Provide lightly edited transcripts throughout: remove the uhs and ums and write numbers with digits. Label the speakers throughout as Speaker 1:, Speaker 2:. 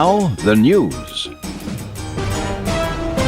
Speaker 1: Now, the news.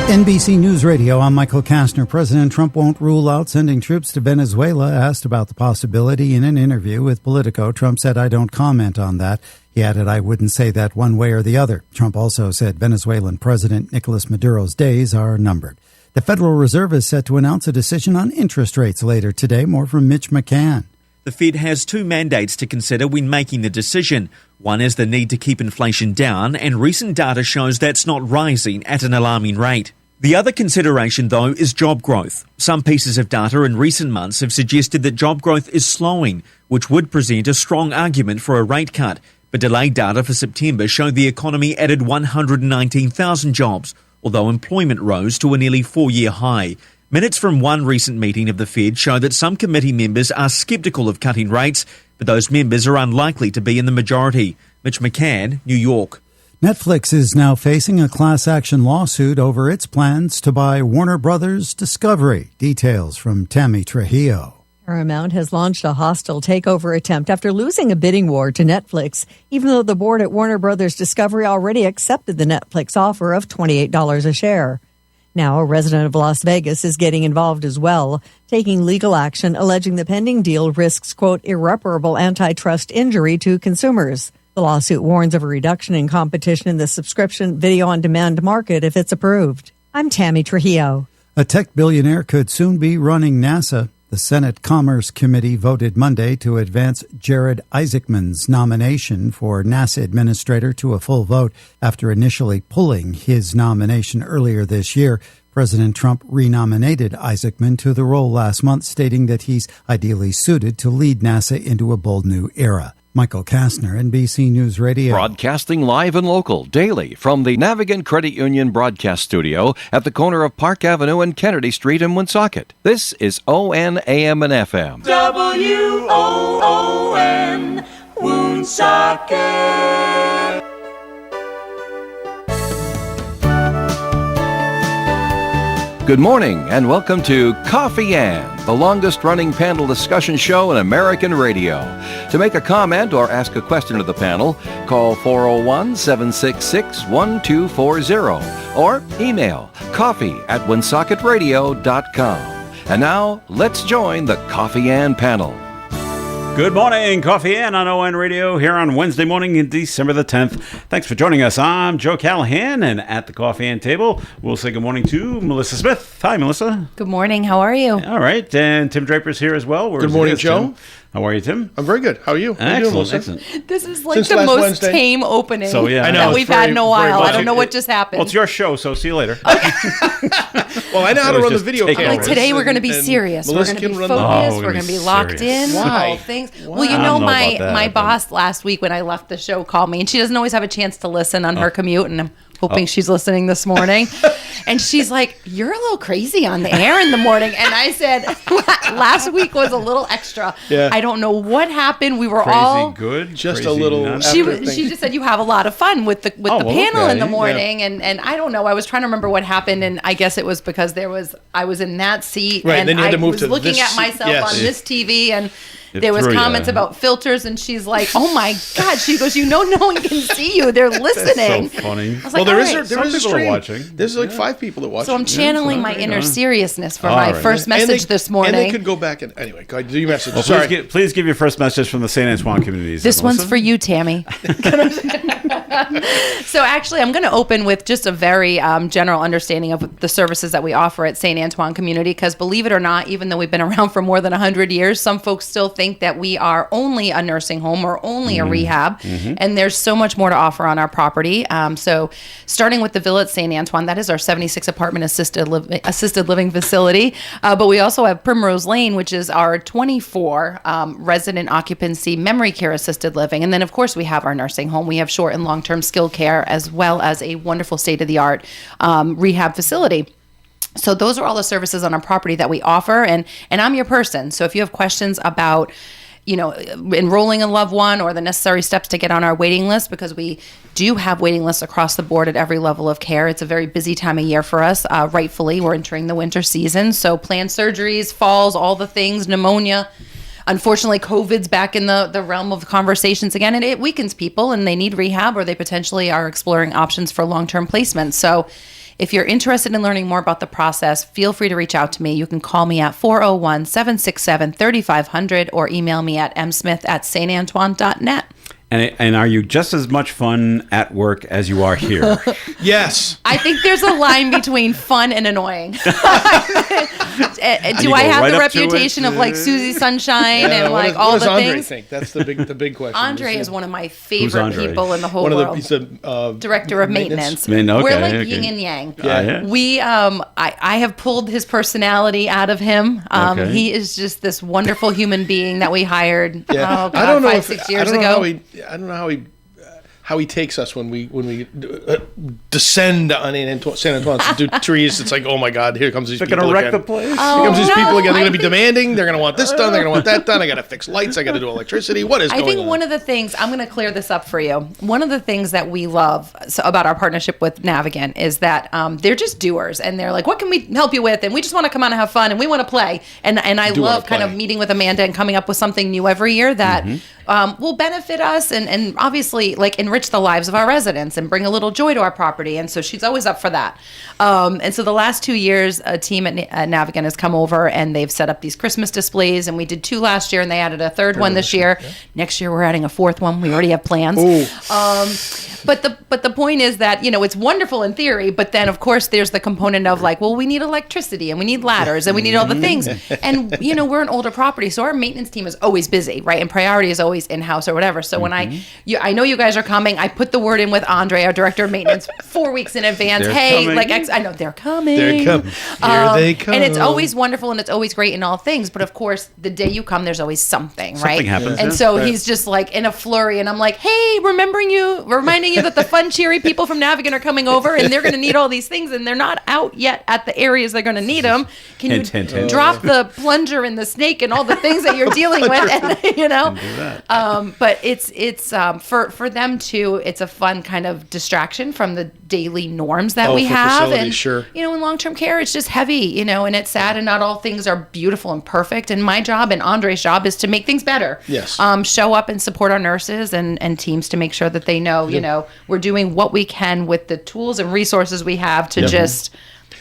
Speaker 2: NBC News Radio, I'm Michael Kastner. President Trump won't rule out sending troops to Venezuela. Asked about the possibility in an interview with Politico, Trump said, "I don't comment on that." He added, "I wouldn't say that one way or the other." Trump also said Venezuelan President Nicolas Maduro's days are numbered. The Federal Reserve is set to announce a decision on interest rates later today. More from Mitch McCann.
Speaker 3: The Fed has two mandates to consider when making the decision. One is the need to keep inflation down, and recent data shows that's not rising at an alarming rate. The other consideration, though, is job growth. Some pieces of data in recent months have suggested that job growth is slowing, which would present a strong argument for a rate cut. But delayed data for September showed the economy added 119,000 jobs, although employment rose to a nearly four-year high. Minutes from one recent meeting of the Fed show that some committee members are sceptical of cutting rates, but those members are unlikely to be in the majority. Mitch McCann, New York.
Speaker 2: Netflix is now facing a class action lawsuit over its plans to buy Warner Brothers Discovery. Details from Tammy Trujillo.
Speaker 4: Paramount has launched a hostile takeover attempt after losing a bidding war to Netflix, even though the board at Warner Brothers Discovery already accepted the Netflix offer of $28 a share. Now, a resident of Las Vegas is getting involved as well, taking legal action alleging the pending deal risks, quote, irreparable antitrust injury to consumers. The lawsuit warns of a reduction in competition in the subscription video-on-demand market if it's approved. I'm Tammy Trujillo.
Speaker 2: A tech billionaire could soon be running NASA. The Senate Commerce Committee voted Monday to advance Jared Isaacman's nomination for NASA administrator to a full vote after initially pulling his nomination earlier this year. President Trump renominated Isaacman to the role last month, stating that he's ideally suited to lead NASA into a bold new era. Michael Kastner, NBC News Radio.
Speaker 1: Broadcasting live and local daily from the Navigant Credit Union broadcast studio at the corner of Park Avenue and Kennedy Street in Woonsocket. This is WOON AM and FM.
Speaker 5: WOON Woonsocket.
Speaker 1: Good morning and welcome to Coffee Ann, the longest-running panel discussion show in American radio. To make a comment or ask a question to the panel, call 401-766-1240 or email coffee@woonsocketradio.com. And now, let's join the Coffee Ann panel.
Speaker 6: Good morning, Coffee Ann on ON Radio here on Wednesday morning, December the 10th. Thanks for joining us. I'm Joe Callahan, and at the Coffee Ann table, we'll say good morning to Melissa Smith. Hi, Melissa.
Speaker 7: Good morning. How are you?
Speaker 6: All right, and Tim Draper's here as well.
Speaker 8: Good morning, Joe.
Speaker 6: Tim? How are you, Tim?
Speaker 8: I'm very good. How are you?
Speaker 6: Excellent.
Speaker 7: This is like
Speaker 8: Since
Speaker 7: the
Speaker 8: last
Speaker 7: most
Speaker 8: Wednesday.
Speaker 7: tame opening
Speaker 6: So, yeah,
Speaker 7: that we've had in a while. I don't know what just happened.
Speaker 6: Well, it's your show, so see you later.
Speaker 8: Well, I know how to run the video
Speaker 6: take
Speaker 8: cameras.
Speaker 7: Like today, we're going to be serious. We're
Speaker 8: Melissa
Speaker 7: going to be
Speaker 8: can run
Speaker 7: focused.
Speaker 6: the-
Speaker 7: We're going to be locked in.
Speaker 8: Why?
Speaker 7: All things.
Speaker 8: Why?
Speaker 7: Well, you
Speaker 6: I
Speaker 7: know,
Speaker 6: don't know about that,
Speaker 7: my
Speaker 6: but-
Speaker 7: boss last week when I left the show called me, and she doesn't always have a chance to listen on her commute, and I'm hoping she's listening this morning. And she's like, "You're a little crazy on the air in the morning." And I said, "Last week was a little extra.
Speaker 8: Yeah.
Speaker 7: I don't know what happened. We were
Speaker 6: Crazy
Speaker 7: all
Speaker 6: good?
Speaker 8: Just
Speaker 6: Crazy
Speaker 8: a little-
Speaker 6: none?
Speaker 7: She
Speaker 8: After
Speaker 7: she just said you have a lot of fun with the
Speaker 6: well,
Speaker 7: panel in the
Speaker 6: okay.
Speaker 7: morning, and I don't know. I was trying to remember what happened, and I guess it was because I was in that seat,
Speaker 8: Right,
Speaker 7: and
Speaker 8: then you had to
Speaker 7: I
Speaker 8: move
Speaker 7: was
Speaker 8: to
Speaker 7: looking
Speaker 8: this
Speaker 7: at
Speaker 8: seat.
Speaker 7: myself
Speaker 8: Yes.
Speaker 7: on this TV, and
Speaker 6: It
Speaker 7: there was
Speaker 6: threw ya.
Speaker 7: comments about filters, and she's like, "Oh my God!" She goes, "You know, no one can see you. They're listening."
Speaker 6: So funny.
Speaker 7: I was
Speaker 8: Well,
Speaker 7: like,
Speaker 8: there
Speaker 7: "All
Speaker 8: is
Speaker 7: right."
Speaker 8: there is a
Speaker 6: people are
Speaker 8: stream.
Speaker 6: watching.
Speaker 8: There's like 5 people that watch.
Speaker 7: So I'm channeling my inner seriousness for
Speaker 6: All
Speaker 7: my
Speaker 6: right.
Speaker 7: first message this morning.
Speaker 8: And they could go back and anyway. Go ahead, do your message.
Speaker 6: Well,
Speaker 8: Sorry.
Speaker 6: please give your first message from the St. Antoine communities.
Speaker 7: This one's
Speaker 6: Melissa.
Speaker 7: for you, Tammy. So actually, I'm going to open with just a very general understanding of the services that we offer at St. Antoine Community, because believe it or not, even though we've been around for more than 100 years, some folks still think that we are only a nursing home or only a rehab, and there's so much more to offer on our property. So starting with the Villa at St. Antoine, that is our 76 apartment assisted living facility, but we also have Primrose Lane, which is our 24 resident occupancy memory care assisted living, and then of course we have our nursing home. We have short and long-term skilled care, as well as a wonderful state-of-the-art rehab facility. So those are all the services on our property that we offer, and I'm your person. So if you have questions about, you know, enrolling a loved one or the necessary steps to get on our waiting list, because we do have waiting lists across the board at every level of care. It's a very busy time of year for us. Rightfully, we're entering the winter season, so planned surgeries, falls, all the things, pneumonia. unfortunately, COVID's back in the realm of conversations again, and it weakens people, and they need rehab, or they potentially are exploring options for long-term placement. So if you're interested in learning more about the process, feel free to reach out to me. You can call me at 401-767-3500 or email me at msmith@santantoine.net.
Speaker 6: And are you just as much fun at work as you are here?
Speaker 8: Yes.
Speaker 7: I think there's a line between fun and annoying. Do
Speaker 6: you
Speaker 7: I
Speaker 6: go
Speaker 7: have
Speaker 6: right
Speaker 7: the
Speaker 6: up to
Speaker 7: reputation
Speaker 6: it?
Speaker 7: of like Susie Sunshine and
Speaker 8: what
Speaker 7: like
Speaker 8: does-
Speaker 7: all
Speaker 8: what does
Speaker 7: the
Speaker 8: Andre
Speaker 7: things?
Speaker 8: think? That's the big question.
Speaker 7: Andre is one of my favorite
Speaker 6: Andre?
Speaker 7: people in the whole
Speaker 8: one of
Speaker 7: world.
Speaker 8: the he's the
Speaker 7: Director of maintenance.
Speaker 6: Okay,
Speaker 7: We're like
Speaker 6: okay.
Speaker 7: yin and yang.
Speaker 6: Yeah.
Speaker 7: We I have pulled his personality out of him.
Speaker 6: Okay.
Speaker 7: He is just this wonderful human being that we hired.
Speaker 8: Yeah.
Speaker 7: Oh, God,
Speaker 8: I don't know
Speaker 7: 5-6 years
Speaker 8: I don't
Speaker 7: ago.
Speaker 8: Know I don't know how he takes us when we descend on San Antoine to do trees. It's like, oh my God, here comes these
Speaker 6: They're
Speaker 8: people
Speaker 6: going to wreck
Speaker 8: again.
Speaker 6: the place?
Speaker 8: Here comes these people again. They're going to be
Speaker 7: think-
Speaker 8: demanding. They're going to want this done. They're going to want that done. I got to fix lights. I got to do electricity. What is
Speaker 7: I
Speaker 8: going
Speaker 7: think
Speaker 8: on?
Speaker 7: one of the things, I'm going to clear this up for you. One of the things that we love about our partnership with Navigant is that they're just doers, and they're like, what can we help you with? And we just want to come out and have fun, and we want to play. And I
Speaker 8: Do wanna
Speaker 7: love kind of
Speaker 8: play.
Speaker 7: meeting with Amanda and coming up with something new every year that will benefit us and obviously like enrich the lives of our residents and bring a little joy to our property. And so she's always up for that. And so the last 2 years, a team at Navigant has come over and they've set up these Christmas displays, and we did 2 last year, and they added a third one this year. Yeah. Next year we're adding a 4th one. We already have plans. But the point is that, it's wonderful in theory, but then of course there's the component of like, well, we need electricity and we need ladders and we need all the things. And we're an older property, so our maintenance team is always busy, right? And priority is always in-house or whatever. So when I know you guys are coming, I put the word in with Andre, our director of maintenance, 4 weeks in advance.
Speaker 6: They're
Speaker 7: Hey,
Speaker 6: coming.
Speaker 7: I know they're coming.
Speaker 8: They're coming. Here they come.
Speaker 7: And it's always wonderful and it's always great in all things. But of course, the day you come, there's always something, right?
Speaker 6: Something happens,
Speaker 7: And
Speaker 6: yeah.
Speaker 7: so he's just like in a flurry, and I'm like, hey, reminding you that the fun, cheery people from Navigant are coming over, and they're going to need all these things, and they're not out yet at the areas they're going to need them. Can you
Speaker 6: Hint.
Speaker 7: drop the plunger and the snake and all the things that you're dealing with? And but it's for them too. It's a fun kind of distraction from the daily norms that we
Speaker 8: for
Speaker 7: have,
Speaker 8: facilities,
Speaker 7: and
Speaker 8: sure.
Speaker 7: in long-term care, it's just heavy, and it's sad, and not all things are beautiful and perfect. And my job and Andre's job is to make things better.
Speaker 8: Yes.
Speaker 7: Show up and support our nurses and teams to make sure that they know, we're doing what we can with the tools and resources we have to just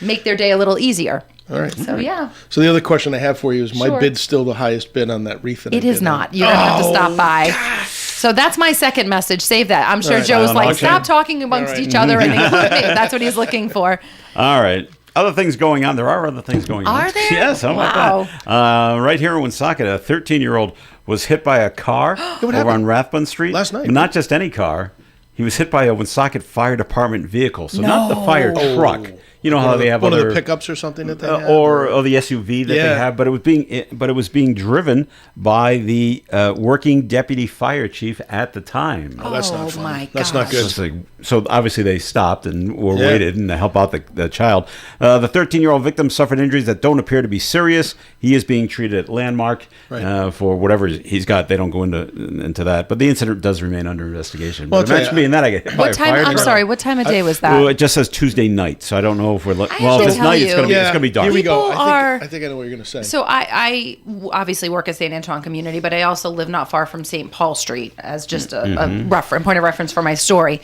Speaker 7: make their day a little easier.
Speaker 8: All right.
Speaker 7: So, yeah.
Speaker 8: So the other question I have for you is, my
Speaker 7: Sure.
Speaker 8: bid's still the highest bid on that wreath that I
Speaker 7: It is
Speaker 8: did.
Speaker 7: not. You're going to have to stop by. So that's my second message. Save that. I'm sure
Speaker 8: All right.
Speaker 7: Joe's like,
Speaker 6: Okay.
Speaker 7: stop talking amongst
Speaker 8: All right.
Speaker 7: each other and include me. That's what he's looking for.
Speaker 6: All right. Other things going on. There are other things going on.
Speaker 7: Are there?
Speaker 6: Yes. How about that? Right here in Woonsocket, a 13-year-old was hit by a car over
Speaker 8: happened?
Speaker 6: on Rathbun Street.
Speaker 8: Last night.
Speaker 6: But not just any car. He was hit by a Woonsocket Fire Department vehicle. So not the fire truck. You know how they have
Speaker 8: one
Speaker 6: other
Speaker 8: of the pickups or something that they have?
Speaker 6: or the SUV that
Speaker 8: Yeah.
Speaker 6: they have, but it was being driven by the working deputy fire chief at the time.
Speaker 8: Oh, that's not
Speaker 7: Oh,
Speaker 8: fun.
Speaker 7: my
Speaker 8: That's not
Speaker 7: gosh.
Speaker 8: good.
Speaker 6: It's like- so obviously they stopped and were
Speaker 8: Yeah.
Speaker 6: waited and to help out the child. The 13-year-old victim suffered injuries that don't appear to be serious. He is being treated at Landmark
Speaker 8: Right.
Speaker 6: for whatever he's got. They don't go into that, but the incident does remain under investigation.
Speaker 8: Well,
Speaker 6: But
Speaker 8: I'll tell
Speaker 6: imagine
Speaker 8: you,
Speaker 6: being that I get hit by
Speaker 7: What
Speaker 6: a
Speaker 7: time?
Speaker 6: fire
Speaker 7: I'm
Speaker 6: truck.
Speaker 7: sorry. What time of day was that?
Speaker 6: Well, it just says Tuesday night, so I don't know if we're.
Speaker 7: have
Speaker 6: Well,
Speaker 7: to
Speaker 6: if it's
Speaker 7: tell
Speaker 6: night, it's
Speaker 7: you-
Speaker 6: going to be dark.
Speaker 8: Here we go.
Speaker 7: People are-
Speaker 8: I think I know what you're going to say.
Speaker 7: So I obviously work at St. Antoine Community, but I also live not far from St. Paul Street as just a point of reference for my story.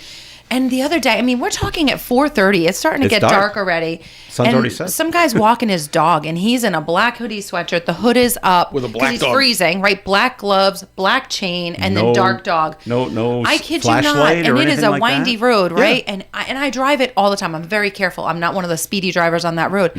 Speaker 7: And the other day, we're talking at 4:30. It's starting to
Speaker 6: It's
Speaker 7: get
Speaker 6: dark.
Speaker 7: dark already.
Speaker 6: Sun's
Speaker 7: and
Speaker 6: already set.
Speaker 7: some guy's walking his dog, and he's in a black hoodie sweatshirt. The hood is up
Speaker 8: With a
Speaker 7: 'cause
Speaker 8: black
Speaker 7: he's
Speaker 8: dog.
Speaker 7: freezing, right? Black gloves, black chain, and then dark dog.
Speaker 6: No
Speaker 7: I kid you not.
Speaker 6: flashlight or
Speaker 7: And it is
Speaker 6: anything
Speaker 7: a
Speaker 6: like
Speaker 7: windy
Speaker 6: that?
Speaker 7: road, right? And I drive it all the time. I'm very careful. I'm not one of the speedy drivers on that road.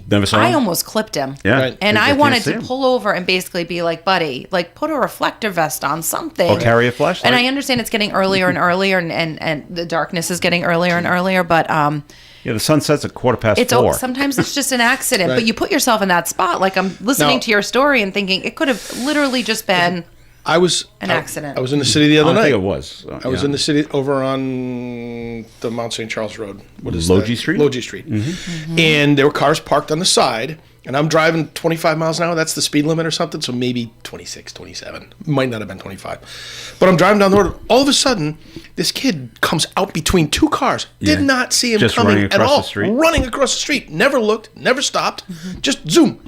Speaker 6: Never saw
Speaker 7: I
Speaker 6: him?
Speaker 7: almost clipped him.
Speaker 6: Yeah.
Speaker 8: Right.
Speaker 7: And
Speaker 6: You
Speaker 7: I
Speaker 6: can't
Speaker 7: wanted
Speaker 6: see
Speaker 7: to
Speaker 6: him.
Speaker 7: pull over and basically be like, buddy, like put a reflector vest on, something.
Speaker 6: Or carry a flashlight.
Speaker 7: And I understand it's getting earlier and earlier, and the darkness is getting earlier and earlier, but
Speaker 6: Yeah, the sun sets at 4:15.
Speaker 7: sometimes it's just an accident.
Speaker 8: Right.
Speaker 7: But you put yourself in that spot. Like I'm listening
Speaker 8: Now-
Speaker 7: to your story and thinking it could have literally just been
Speaker 8: I was
Speaker 7: an accident.
Speaker 8: I was in the city the other
Speaker 6: I
Speaker 8: night.
Speaker 6: think it was.
Speaker 8: I was in the city over on the Mount St. Charles Road. What is
Speaker 6: Logie
Speaker 8: that?
Speaker 6: Street?
Speaker 8: Logie Street. And there were cars parked on the side, and I'm driving 25 miles an hour. That's the speed limit or something, so maybe 26, 27. Might not have been 25. But I'm driving down the road. All of a sudden, this kid comes out between two cars. Did
Speaker 6: Yeah.
Speaker 8: not see him
Speaker 6: Just
Speaker 8: coming
Speaker 6: running
Speaker 8: at
Speaker 6: across
Speaker 8: all.
Speaker 6: the street?
Speaker 8: Running across the street. Never looked, never stopped. Just zoom.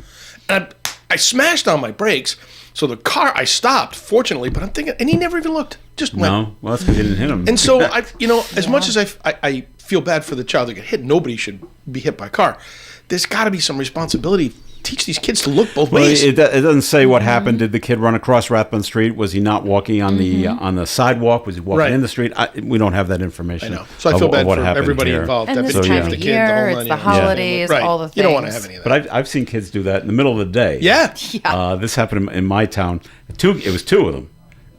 Speaker 8: And I smashed on my brakes. So the car, I stopped, fortunately, but I'm thinking, and he never even looked. Just went.
Speaker 6: No, well, that's because you didn't hit him.
Speaker 8: And so, as much as I feel bad for the child that got hit, nobody should be hit by a car. There's got to be some responsibility. Teach these kids to look both ways.
Speaker 6: It doesn't say what happened. Did the kid run across Rathbun Street? Was he not walking on the sidewalk? Was he walking in the street? We don't have that information.
Speaker 8: I know. So I feel bad for everybody involved.
Speaker 7: And this
Speaker 8: the
Speaker 7: time
Speaker 8: kid,
Speaker 7: of year, it's the holidays, all the things.
Speaker 8: You don't want to have any of that.
Speaker 6: But I've seen kids do that in the middle of the day.
Speaker 8: Yeah.
Speaker 6: This happened in my town. It was two of them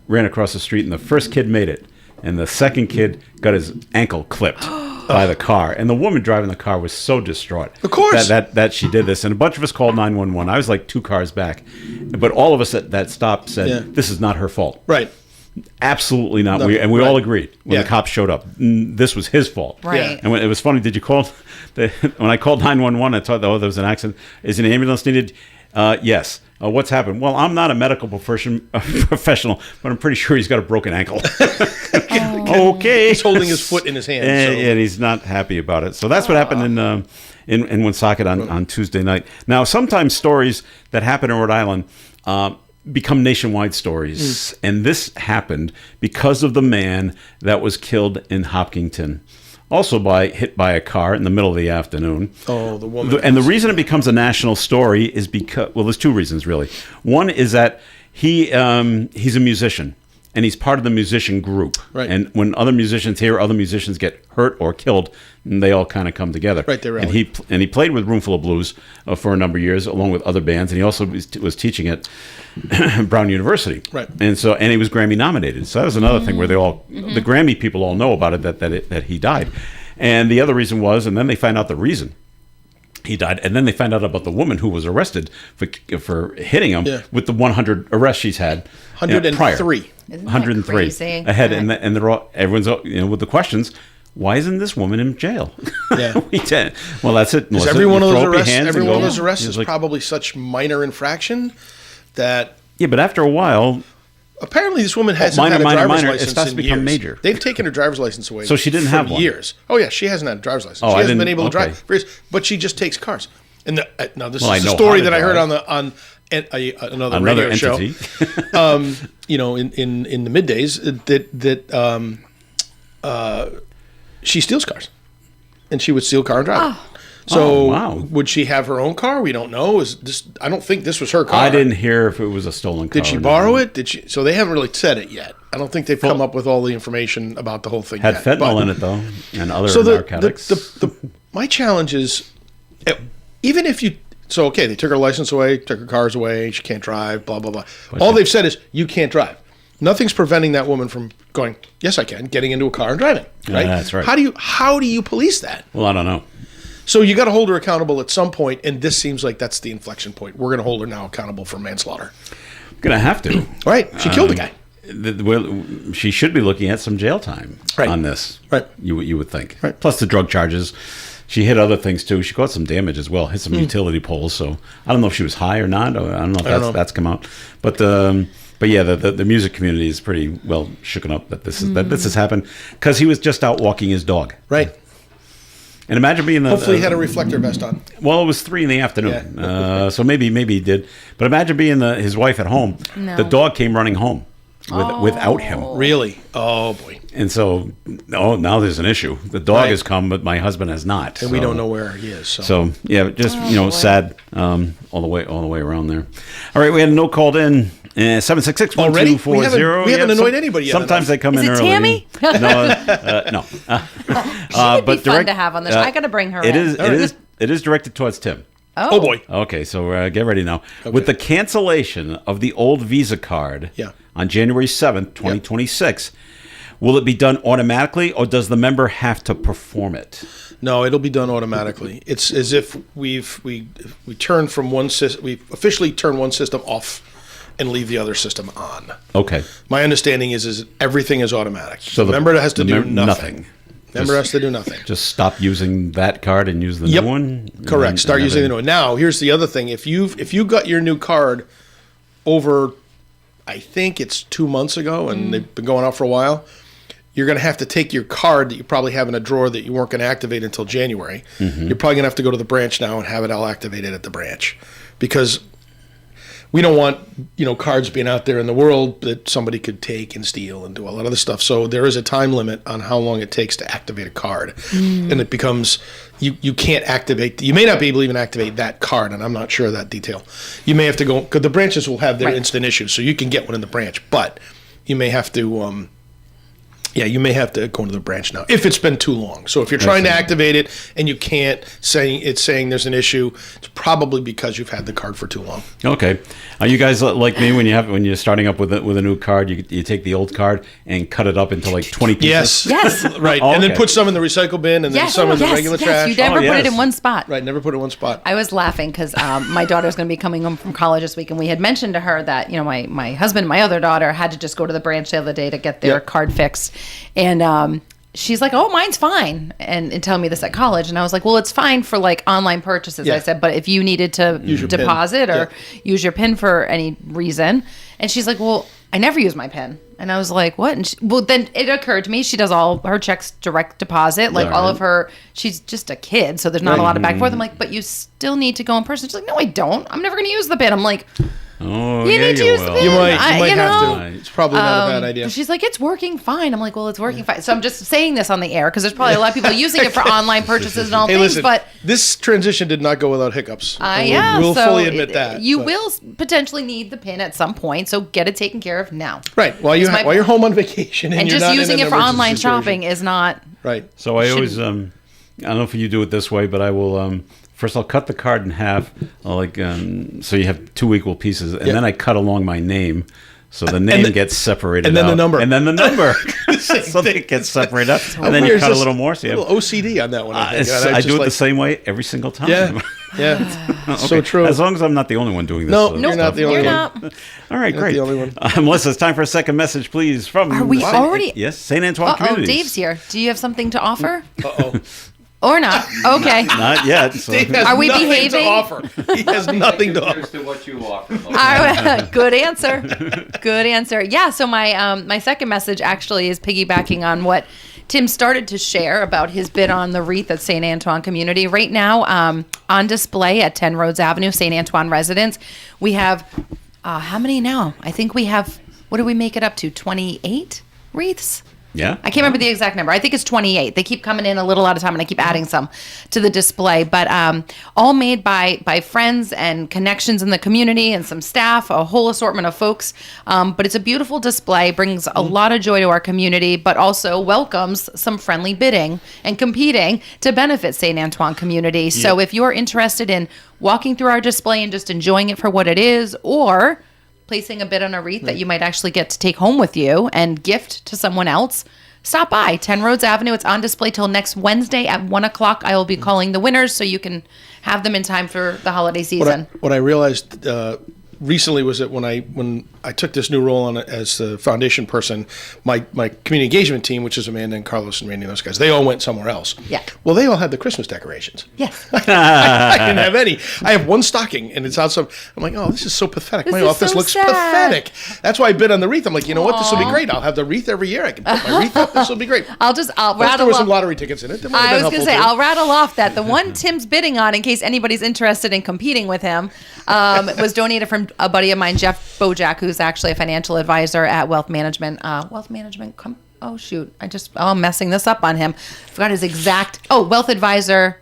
Speaker 6: ran across the street, and the first kid made it, and the second kid got his ankle clipped by the car. And the woman driving the car was so distraught.
Speaker 8: Of course.
Speaker 6: That she did this. And a bunch of us called 911. I was like 2 cars back. But all of us that stopped said, this is not her fault.
Speaker 8: Right.
Speaker 6: Absolutely not. We all agreed when the cops showed up. This was his fault.
Speaker 7: Right.
Speaker 6: And it was funny. Did you call? When I called 911, I thought, there was an accident. Is an ambulance needed? Yes. What's happened? Well, I'm not a medical professional, but I'm pretty sure he's got a broken ankle. Okay.
Speaker 8: He's holding his foot in his hand.
Speaker 6: And he's not happy about it. So that's what happened in Woonsocket on Tuesday night. Now, sometimes stories that happen in Rhode Island become nationwide stories. And this happened because of the man that was killed in Hopkinton. Also hit by a car in the middle of the afternoon.
Speaker 8: Oh, the woman.
Speaker 6: And the reason it becomes a national story is because, well, there's 2 reasons, really. One is that he's a musician, and he's part of the musician group.
Speaker 8: Right.
Speaker 6: And when other musicians hear other musicians get hurt or killed, they all kind of come together.
Speaker 8: Right, they rally.
Speaker 6: And he played with Roomful of Blues for a number of years, along with other bands, and he also was teaching at Brown University.
Speaker 8: Right.
Speaker 6: And he was Grammy nominated. So that was another thing where the Grammy people all know about it, that he died. And the other reason was, and then they find out the reason he died, and then they find out about the woman who was arrested for hitting him with the 100 arrests she's had
Speaker 8: 103.
Speaker 6: Prior.
Speaker 7: Isn't that
Speaker 6: 103
Speaker 7: crazy?
Speaker 6: ahead, and they're all, everyone's with the questions. Why isn't this woman in jail?
Speaker 8: Yeah.
Speaker 6: Well, that's it.
Speaker 8: Because every one of those arrests is probably such minor infraction that.
Speaker 6: Yeah, but after a while.
Speaker 8: Apparently, this woman hasn't had a driver's license
Speaker 6: it starts to become
Speaker 8: years.
Speaker 6: Major.
Speaker 8: They've taken her driver's license away.
Speaker 6: So she didn't have one.
Speaker 8: Years. Oh yeah, she hasn't had a driver's license. She hasn't been able to drive for years, but she just takes cars. And now this is a story that I heard on another radio
Speaker 6: entity.
Speaker 8: Show. In the middays that she steals cars, and she would steal a car and drive it. So would she have her own car? We don't know. I don't think this was her car.
Speaker 6: I didn't hear if it was a stolen car.
Speaker 8: Did she borrow it? Did she? So they haven't really said it yet. I don't think they've come up with all the information about the whole thing
Speaker 6: yet.
Speaker 8: Had
Speaker 6: fentanyl in it though, and other narcotics.
Speaker 8: My challenge is, even if you. So okay, they took her license away, took her cars away. She can't drive. Blah blah blah. All they've said is you can't drive. Nothing's preventing that woman from going. Yes, I can. Getting into a car and driving. Right.
Speaker 6: That's right.
Speaker 8: How do you police that?
Speaker 6: Well, I don't know.
Speaker 8: So you got to hold her accountable at some point, and this seems like that's the inflection point. We're going to hold her now accountable for manslaughter.
Speaker 6: Going to have to.
Speaker 8: Right. She killed a guy.
Speaker 6: She should be looking at some jail time on this.
Speaker 8: Right.
Speaker 6: You would think.
Speaker 8: Right.
Speaker 6: Plus the drug charges. She hit other things too. She caused some damage as well. Hit some utility poles. So I don't know if she was high or not. I don't know if that's come out. But yeah, the music community is pretty well shooken up that this has happened because he was just out walking his dog.
Speaker 8: Right.
Speaker 6: And imagine being
Speaker 8: hopefully he had a reflector vest on.
Speaker 6: Well, it was 3 PM. Yeah. So maybe he did. But imagine being his wife at home. No. The dog came running home without him.
Speaker 8: Really? Oh boy.
Speaker 6: And so now there's an issue. The dog has come, but my husband has not.
Speaker 8: And we don't know where he is.
Speaker 6: So yeah, just sad all the way around there. All right, we had a note called in. 766-1240.
Speaker 8: We haven't annoyed anybody yet.
Speaker 6: Sometimes they come in early.
Speaker 7: Tammy?
Speaker 6: No.
Speaker 7: She'd be fun to have on this. I got to bring her in.
Speaker 6: It is directed towards Tim.
Speaker 8: Oh boy.
Speaker 6: Okay, so get ready now. Okay. With the cancellation of the old Visa card on January 7th, 2026, will it be done automatically, or does the member have to perform it?
Speaker 8: No, it'll be done automatically. It's as if we turn from one system. We officially turn one system off and leave the other system on.
Speaker 6: Okay.
Speaker 8: My understanding is everything is automatic. So the member has to do nothing. Member has to do nothing.
Speaker 6: Just stop using that card and use the new one?
Speaker 8: Correct. Start using the new one. Now, here's the other thing. If you got your new card over, I think it's 2 months ago, and they've been going out for a while, you're going to have to take your card that you probably have in a drawer that you weren't going to activate until January. Mm-hmm. You're probably going to have to go to the branch now and have it all activated at the branch. Because we don't want, cards being out there in the world that somebody could take and steal and do all that other stuff. So there is a time limit on how long it takes to activate a card. And it becomes, you can't activate, you may not be able to even activate that card, and I'm not sure of that detail. You may have to go, because the branches will have their instant issues, so you can get one in the branch, but you may have to, you may have to go into the branch now if it's been too long. So if you're trying to activate it and you can't, saying there's an issue, it's probably because you've had the card for too long.
Speaker 6: Okay. Are you guys like me when you're starting up with a new card? You take the old card and cut it up into like 20 pieces.
Speaker 7: Yes.
Speaker 8: Right.
Speaker 6: Oh,
Speaker 8: and then
Speaker 6: okay.
Speaker 8: put some in the recycle bin and then some in the regular trash.
Speaker 7: You never put it in one spot.
Speaker 8: Right. Never put it in one spot.
Speaker 7: I was laughing because my daughter's going to be coming home from college this week, and we had mentioned to her that my husband, my other daughter, had to just go to the branch the other day to get their card fixed, and she's like, "Oh, mine's fine," and telling me this at college, and I was like, "Well, it's fine for like online purchases." I said, "But if you needed to deposit or use your PIN for any reason," and she's like, "Well, I never use my PIN." And I was like, "What?" And then it occurred to me she does all her checks direct deposit, like all of her. She's just a kid, so there's not a lot of back and forth. I'm like, "But you still need to go in person." She's like, "No, I don't. I'm never going to use the PIN." I'm like,
Speaker 6: Oh,
Speaker 7: you need to use the PIN.
Speaker 8: You might have
Speaker 7: know?
Speaker 8: to. It's probably not a bad idea.
Speaker 7: She's like, "It's working fine." I'm like, "Well, it's working fine." So I'm just saying this on the air because there's probably a lot of people using it for online purchases and all
Speaker 8: Hey,
Speaker 7: things.
Speaker 8: listen,
Speaker 7: But
Speaker 8: this transition did not go without hiccups. We'll
Speaker 7: so
Speaker 8: fully admit that.
Speaker 7: You will potentially need the PIN at some point, so get it taken care of now.
Speaker 8: Right. While you're home on vacation and you're
Speaker 7: just
Speaker 8: not
Speaker 7: using
Speaker 8: in
Speaker 7: it
Speaker 8: an
Speaker 7: for
Speaker 8: emergency
Speaker 7: online
Speaker 8: situation.
Speaker 7: shopping is not.
Speaker 8: Right.
Speaker 6: So I always, I don't know if you do it this way, but I will, first I'll cut the card in half, so you have two equal pieces, and then I cut along my name, so the name gets separated
Speaker 8: and then
Speaker 6: out.
Speaker 8: the number.
Speaker 6: And then the number. So it gets separated up, and then you cut a little more. So you have,
Speaker 8: OCD on that one, I think.
Speaker 6: I do it the same way every single time.
Speaker 8: Yeah.
Speaker 6: Okay.
Speaker 8: So true.
Speaker 6: As long as I'm not the only one doing this.
Speaker 8: No, you're not the only
Speaker 7: You're
Speaker 8: one.
Speaker 7: not.
Speaker 6: All right, great.
Speaker 8: the only one.
Speaker 6: Melissa, it's time for a second message, please. From
Speaker 7: Are we already?
Speaker 6: Yes, St. Antoine Communities.
Speaker 7: Dave's here. Do you have something to offer?
Speaker 8: Uh-oh.
Speaker 7: Or not? Okay.
Speaker 6: Not yet. So.
Speaker 8: Dave has
Speaker 7: Are we
Speaker 8: nothing
Speaker 7: behaving?
Speaker 8: to offer. He has nothing to offer.
Speaker 5: To what you offer.
Speaker 7: Good answer. Good answer. Yeah. So my second message actually is piggybacking on what Tim started to share about his bid on the wreath at St. Antoine Community. Right now, on display at 10 Rhodes Avenue, St. Antoine residents, we have how many now? I think we have. What do we make it up to? 28 wreaths.
Speaker 6: Yeah.
Speaker 7: I can't remember the exact number. I think it's 28. They keep coming in a little at a time, and I keep adding some to the display. But all made by friends and connections in the community and some staff, a whole assortment of folks. But it's a beautiful display, brings a lot of joy to our community, but also welcomes some friendly bidding and competing to benefit St. Antoine community. So if you're interested in walking through our display and just enjoying it for what it is, or placing a bid on a wreath that you might actually get to take home with you and gift to someone else, stop by 10 Rhodes Avenue. It's on display till next Wednesday at 1 o'clock. I will be calling the winners so you can have them in time for the holiday season.
Speaker 8: What I realized recently was that when I took this new role on as the foundation person, my community engagement team, which is Amanda and Carlos and Randy and those guys, they all went somewhere else.
Speaker 7: Yeah.
Speaker 8: Well, they all had the Christmas decorations.
Speaker 7: Yes.
Speaker 8: I didn't have any. I have one stocking, and it's outside. I'm like, oh, this is so pathetic. My
Speaker 7: is
Speaker 8: office
Speaker 7: so
Speaker 8: looks
Speaker 7: sad.
Speaker 8: pathetic. That's why I bid on the wreath. I'm like, you know what? This will be great. I'll have the wreath every year. I can put my wreath up. This will be great.
Speaker 7: I'll
Speaker 8: Plus,
Speaker 7: rattle
Speaker 8: there were
Speaker 7: off.
Speaker 8: some lottery tickets in it. That might have
Speaker 7: I
Speaker 8: been
Speaker 7: was going to
Speaker 8: helpful,
Speaker 7: say,
Speaker 8: too.
Speaker 7: I'll rattle off that the one Tim's bidding on, in case anybody's interested in competing with him, was donated from a buddy of mine, Jeff Bojack, who's actually a financial advisor at Wealth Management. I'm messing this up on him. Forgot his exact. Wealth Advisor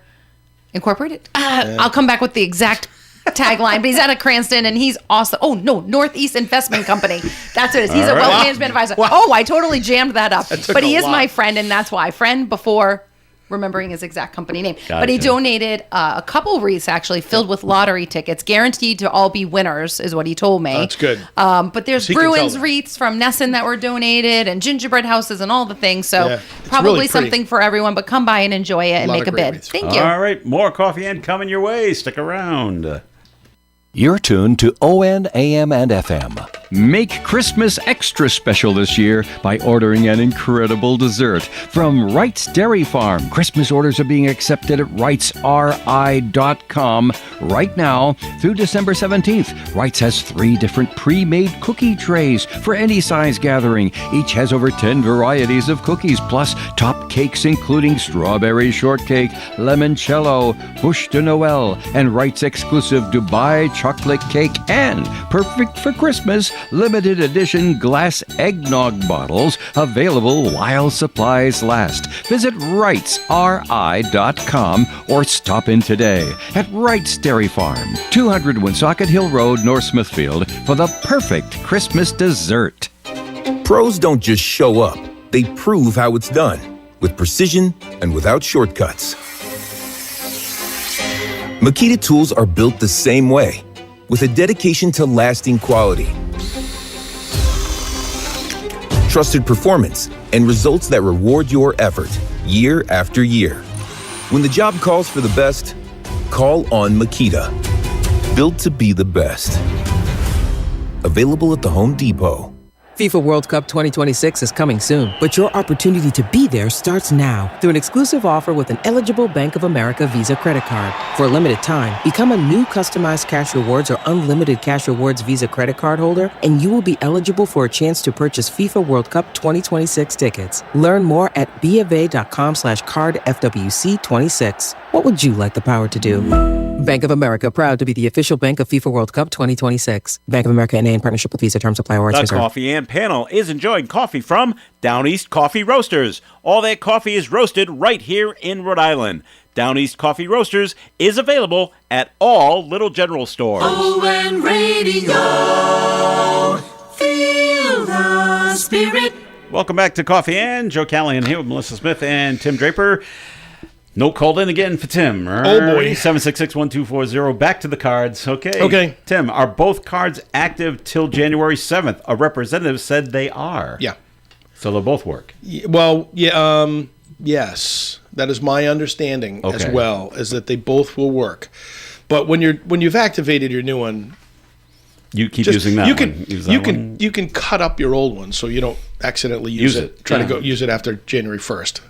Speaker 7: Incorporated. I'll come back with the exact tagline, but he's out of Cranston and he's awesome. Oh no, Northeast Investment Company. That's what it is. He's a wealth management advisor.
Speaker 8: Wow.
Speaker 7: Oh, I totally jammed that up.
Speaker 8: That took
Speaker 7: But he
Speaker 8: a
Speaker 7: is
Speaker 8: lot.
Speaker 7: my friend, and that's why. Friend before remembering his exact company name. But he
Speaker 6: Gotcha.
Speaker 7: donated a couple wreaths actually filled with lottery tickets, guaranteed to all be winners, is what he told me.
Speaker 8: That's good.
Speaker 7: But there's
Speaker 8: He can tell
Speaker 7: Bruins
Speaker 8: that.
Speaker 7: wreaths from Nesson that were donated, and gingerbread houses and all the things. So
Speaker 8: Yeah, it's
Speaker 7: probably
Speaker 8: really pretty.
Speaker 7: something for everyone. But come by and enjoy it and
Speaker 8: lot
Speaker 7: make
Speaker 8: of
Speaker 7: a
Speaker 8: great
Speaker 7: bid.
Speaker 8: wreaths.
Speaker 7: Thank you.
Speaker 6: All right, more Coffee and coming your way. Stick around.
Speaker 1: You're tuned to ON AM and FM, Make Christmas extra special this year by ordering an incredible dessert from Wright's Dairy Farm. Christmas orders are being accepted at wrightsri.com right now through December 17th. Wright's has 3 different pre-made cookie trays for any size gathering. Each has over 10 varieties of cookies, plus top cakes including strawberry shortcake, limoncello, bûche de Noël, and Wright's exclusive Dubai chocolate cake, and perfect for Christmas, limited edition glass eggnog bottles available while supplies last. Visit wrightsri.com or stop in today at Wright's Dairy Farm, 200 Woonsocket Hill Road, North Smithfield, for the perfect Christmas dessert.
Speaker 9: Pros don't just show up. They prove how it's done, with precision and without shortcuts. Makita tools are built the same way, with a dedication to lasting quality, trusted performance, and results that reward your effort year after year. When the job calls for the best, call on Makita. Built to be the best. Available at the Home Depot.
Speaker 10: FIFA World Cup 2026 is coming soon, but your opportunity to be there starts now through an exclusive offer with an eligible Bank of America Visa credit card. For a limited time, become a new customized Cash Rewards or unlimited Cash Rewards Visa credit card holder, and you will be eligible for a chance to purchase FIFA World Cup 2026 tickets. Learn more at BofA.com/cardFWC26. What would you like the power to do? Bank of America, proud to be the official bank of FIFA World Cup 2026. Bank of America N.A. in partnership with Visa. Terms apply. Or
Speaker 6: The Coffee and panel is enjoying coffee from Down East Coffee Roasters. All their coffee is roasted right here in Rhode Island. Down East Coffee Roasters is available at all Little General stores.
Speaker 11: ON Radio. Feel the spirit.
Speaker 6: Welcome back to Coffee and Joe Callahan here with Melissa Smith and Tim Draper. No called in again for Tim.
Speaker 8: Oh, boy.
Speaker 6: 766-1240. Back to the cards. Okay.
Speaker 8: Okay.
Speaker 6: Tim, are both cards active till January 7th? A representative said they are.
Speaker 8: Yeah.
Speaker 6: So they'll both work.
Speaker 8: Well, yeah, yes. That is my understanding as well, is that they both will work. But when you've activated your new one,
Speaker 6: you keep using that one.
Speaker 8: You can cut up your old one so you don't accidentally use it. Try to go use it after January 1st.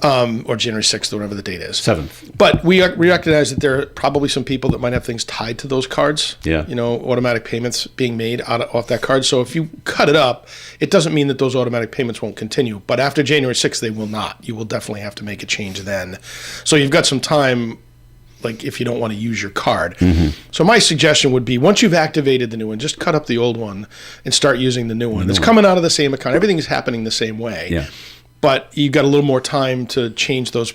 Speaker 8: Or January 6th, or whatever the date is.
Speaker 6: 7th.
Speaker 8: But we recognize that there are probably some people that might have things tied to those cards.
Speaker 6: Yeah.
Speaker 8: You know, automatic payments being made off that card. So if you cut it up, it doesn't mean that those automatic payments won't continue. But after January 6th, they will not. You will definitely have to make a change then. So you've got some time, like if you don't want to use your card. So my suggestion would be, once you've activated the new one, just cut up the old one and start using the new one. It's coming out of the same account. Everything is happening the same way.
Speaker 6: Yeah.
Speaker 8: But you got a little more time to change those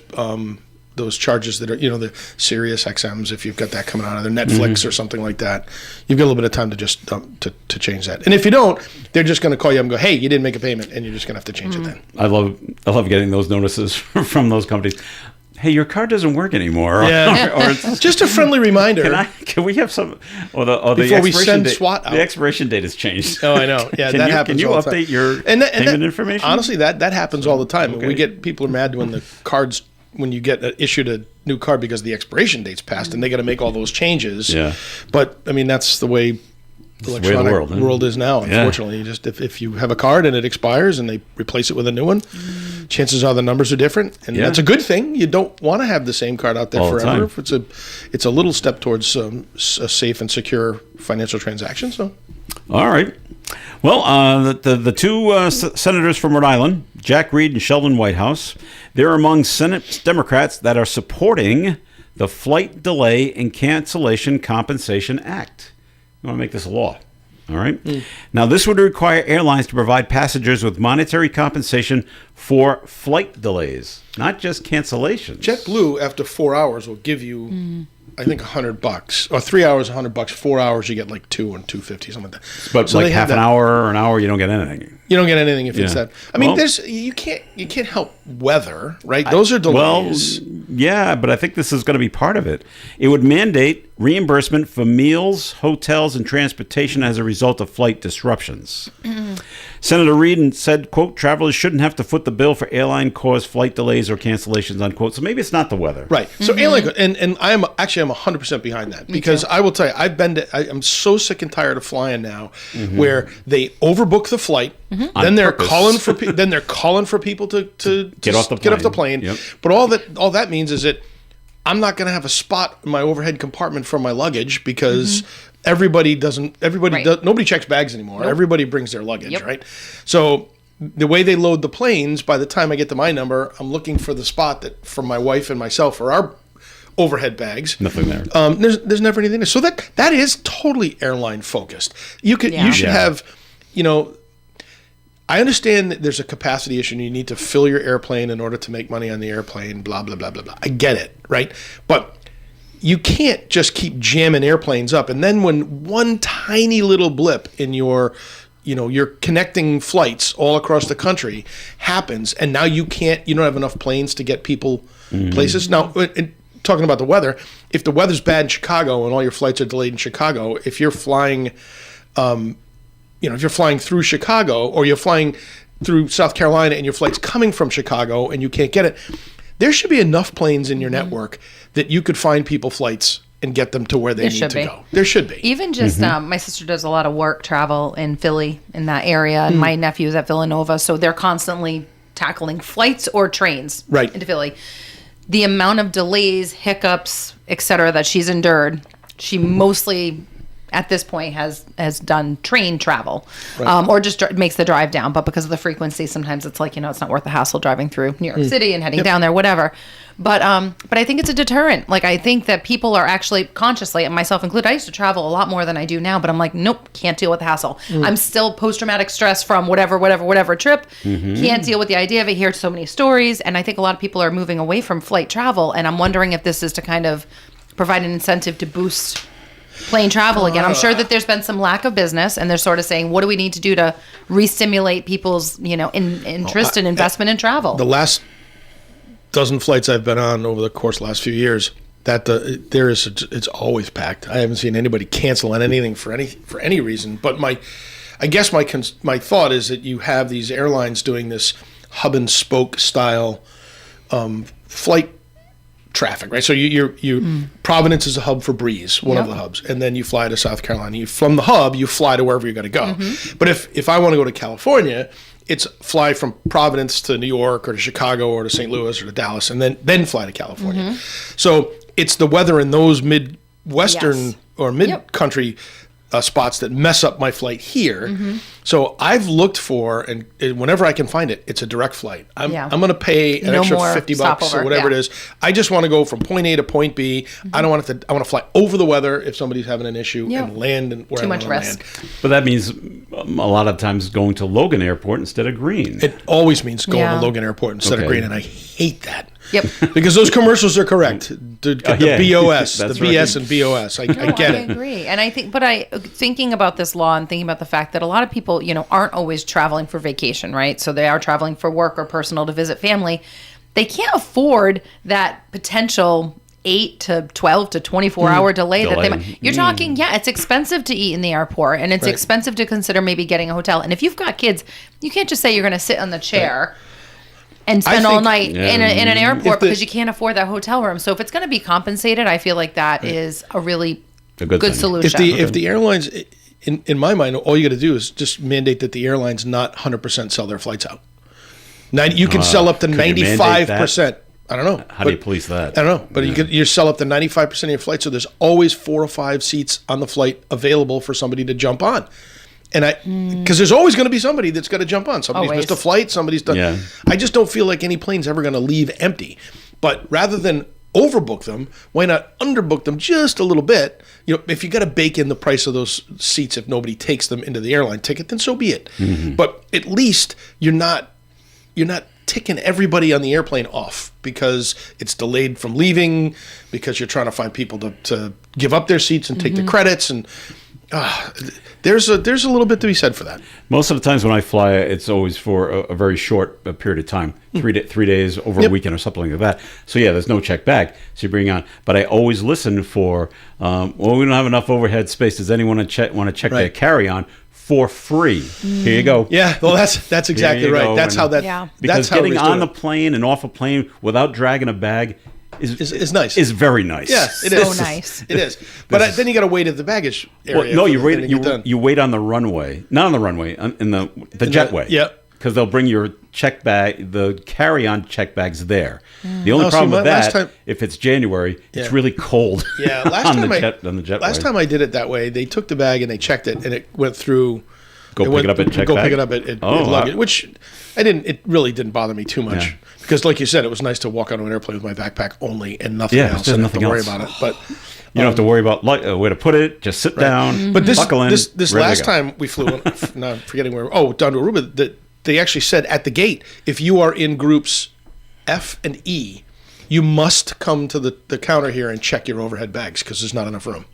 Speaker 8: charges that are, the Sirius XMs, if you've got that coming out of their Netflix or something like that. You've got a little bit of time to just to change that. And if you don't, they're just going to call you up and go, hey, you didn't make a payment, and you're just going to have to change it then.
Speaker 6: I love getting those notices from those companies. Hey, your card doesn't work anymore.
Speaker 8: Yeah.
Speaker 6: or it's,
Speaker 8: just a friendly reminder.
Speaker 6: Can we have some? Or the
Speaker 8: before we send
Speaker 6: date,
Speaker 8: SWAT out.
Speaker 6: The expiration date has changed.
Speaker 8: Oh, I know. Yeah, that happens.
Speaker 6: Can you
Speaker 8: all the
Speaker 6: update
Speaker 8: time.
Speaker 6: your payment information?
Speaker 8: Honestly, that happens all the time. Okay. We get people are mad when the cards, when you get issued a new card because the expiration date's passed and they got to make all those changes.
Speaker 6: Yeah.
Speaker 8: But I mean, that's the way the electronic world is now. Unfortunately, you just if you have a card and it expires and they replace it with a new one, chances are the numbers are different, and that's a good thing. You don't want to have the same card out there
Speaker 6: all
Speaker 8: forever.
Speaker 6: The
Speaker 8: It's a little step towards a safe and secure financial transaction. So,
Speaker 6: all right. Well, the two senators from Rhode Island, Jack Reed and Sheldon Whitehouse, they're among Senate Democrats that are supporting the Flight Delay and Cancellation Compensation Act. You want to make this a law. All right. Now, this would require airlines to provide passengers with monetary compensation for flight delays, not just cancellations.
Speaker 8: JetBlue, after 4 hours, will give you, I think, $100, or 3 hours, $100. 4 hours, you get like $2 and $250, something like that.
Speaker 6: But so like half an hour or an hour, you don't get anything.
Speaker 8: You don't get anything if it's that. I mean, you can't help weather, right? Those are delays.
Speaker 6: Well, yeah, but I think this is going to be part of it. It would mandate reimbursement for meals, hotels, and transportation as a result of flight disruptions. Senator Reid said, quote, travelers shouldn't have to foot the bill for airline-caused flight delays or cancellations, unquote. So maybe it's not the weather.
Speaker 8: Right. So airline, and I'm 100% behind that, because I will tell you, I'm so sick and tired of flying now, where they overbook the flight, then they're calling for people to
Speaker 6: get off the plane.
Speaker 8: Yep. But all that means is that I'm not going to have a spot in my overhead compartment for my luggage, because nobody checks bags anymore. Nope. Everybody brings their luggage, right? So the way they load the planes, by the time I get to my number, I'm looking for the spot that for my wife and myself for our overhead bags.
Speaker 6: Nothing there.
Speaker 8: There's never anything there. So that is totally airline focused. You should have, I understand that there's a capacity issue and you need to fill your airplane in order to make money on the airplane, blah, blah, blah, blah, blah. I get it, right? But you can't just keep jamming airplanes up. And then when one tiny little blip in your connecting flights all across the country happens, and now you don't have enough planes to get people places. Now, talking about the weather, if the weather's bad in Chicago and all your flights are delayed in Chicago, if you're flying, if you're flying through Chicago, or you're flying through South Carolina and your flight's coming from Chicago and you can't get it, there should be enough planes in your network that you could find people flights and get them to where they need to go. There should be.
Speaker 7: Even just, my sister does a lot of work travel in Philly, in that area, and my nephew's at Villanova, so they're constantly tackling flights or trains into Philly. The amount of delays, hiccups, etc. that she's endured, she mostly at this point has done train travel, or just makes the drive down. But because of the frequency, sometimes it's like, it's not worth the hassle driving through New York City and heading down there, whatever. But I think it's a deterrent. Like, I think that people are actually consciously, and myself included, I used to travel a lot more than I do now, but I'm like, nope, can't deal with the hassle. I'm still post-traumatic stress from whatever trip. Can't deal with the idea of it. Hear so many stories. And I think a lot of people are moving away from flight travel. And I'm wondering if this is to kind of provide an incentive to boost plane travel again. I'm sure that there's been some lack of business, and they're sort of saying, what do we need to do to re-stimulate people's, interest and investment in travel?
Speaker 8: The last dozen flights I've been on over the course of the last few years, it's always packed. I haven't seen anybody cancel on anything for any reason. But I guess my thought is that you have these airlines doing this hub and spoke style flight traffic, right? So Providence is a hub for Breeze, one of the hubs, and then you fly to South Carolina. From the hub, you fly to wherever you're going to go. But if I want to go to California, it's fly from Providence to New York or to Chicago or to St. Louis or to Dallas, and then fly to California. So it's the weather in those Midwestern or mid-country spots that mess up my flight here. So I've looked for, and whenever I can find it, it's a direct flight. I'm going to pay an extra $50 or whatever it is. I just want to go from point A to point B. I don't want to. I want to fly over the weather if somebody's having an issue and land and where I want to land.
Speaker 6: But that means a lot of times going to Logan Airport instead of Green.
Speaker 8: It always means going to Logan Airport instead of Green, and I hate that. Because those commercials are correct. The BOS, the BS and BOS. I get it.
Speaker 7: I agree. And I think, thinking about this law and thinking about the fact that a lot of people, aren't always traveling for vacation, right? So they are traveling for work or personal to visit family. They can't afford that potential 8 to 12 to 24 hour delay that they might. You're talking, it's expensive to eat in the airport, and it's expensive to consider maybe getting a hotel. And if you've got kids, you can't just say you're going to sit on the chair and spend all night in an airport because you can't afford that hotel room. So if it's going to be compensated, I feel like that is a really good solution.
Speaker 8: If the airlines, in my mind, all you got to do is just mandate that the airlines not 100% sell their flights out. You can sell up to 95%. I don't know.
Speaker 6: How do you police that?
Speaker 8: I don't know. But you sell up to 95% of your flight, so there's always 4 or 5 seats on the flight available for somebody to jump on. And because there's always going to be somebody that's got to jump on. Somebody's missed a flight. Somebody's done. Yeah. I just don't feel like any plane's ever going to leave empty. But rather than overbook them, why not underbook them just a little bit? If you got to bake in the price of those seats if nobody takes them into the airline ticket, then so be it. But at least you're not ticking everybody on the airplane off because it's delayed from leaving, because you're trying to find people to give up their seats and take the credits, and there's a little bit to be said for that.
Speaker 6: Most of the times when I fly, it's always for a very short period of time, 3 days over a weekend or something like that. So there's no check bag. So you bring on, but I always listen for, we don't have enough overhead space. Does anyone want to check their carry-on for free. Here you go.
Speaker 8: Yeah, well, that's exactly
Speaker 6: you
Speaker 8: right.
Speaker 6: go.
Speaker 8: That's
Speaker 6: And-
Speaker 8: how that.
Speaker 7: Yeah.
Speaker 6: Because
Speaker 8: that's how
Speaker 6: getting
Speaker 8: Riz do
Speaker 6: on the
Speaker 8: it.
Speaker 6: plane and off a plane without dragging a bag
Speaker 8: is nice.
Speaker 6: Is very nice.
Speaker 8: Yeah, it is.
Speaker 7: So nice.
Speaker 8: It is. But then you got to wait at the baggage area.
Speaker 6: Well, no, you
Speaker 8: for
Speaker 6: wait.
Speaker 8: the thing to get done.
Speaker 6: You wait on the runway, not on the runway, in the jetway.
Speaker 8: Yeah.
Speaker 6: Because they'll bring your check bag, the carry-on check bags there. The only
Speaker 8: Oh, see,
Speaker 6: problem with
Speaker 8: last
Speaker 6: that,
Speaker 8: time-
Speaker 6: if it's January, it's
Speaker 8: Yeah.
Speaker 6: really cold.
Speaker 8: Yeah, last
Speaker 6: on
Speaker 8: time
Speaker 6: the
Speaker 8: I
Speaker 6: jetway.
Speaker 8: last time I did it that way, they took the bag and they checked it, and it went through.
Speaker 6: Go pick it up at check
Speaker 8: Go
Speaker 6: bag?
Speaker 8: pick it up at
Speaker 6: Oh,
Speaker 8: luggage,
Speaker 6: wow.
Speaker 8: which I didn't. It really didn't bother me too much
Speaker 6: Yeah.
Speaker 8: because, like you said, it was nice to walk onto an airplane with my backpack only and nothing
Speaker 6: Yeah,
Speaker 8: else.
Speaker 6: there's
Speaker 8: I didn't have
Speaker 6: nothing
Speaker 8: to worry
Speaker 6: else.
Speaker 8: about it. But
Speaker 6: You don't have to worry about where to put it. Just sit down.
Speaker 8: But
Speaker 6: buckle in.
Speaker 8: this
Speaker 6: ready to
Speaker 8: last
Speaker 6: go.
Speaker 8: time we flew, now I'm forgetting where. Oh, down to Aruba. That they actually said at the gate, if you are in groups F and E, you must come to the counter here and check your overhead bags because there's not enough room.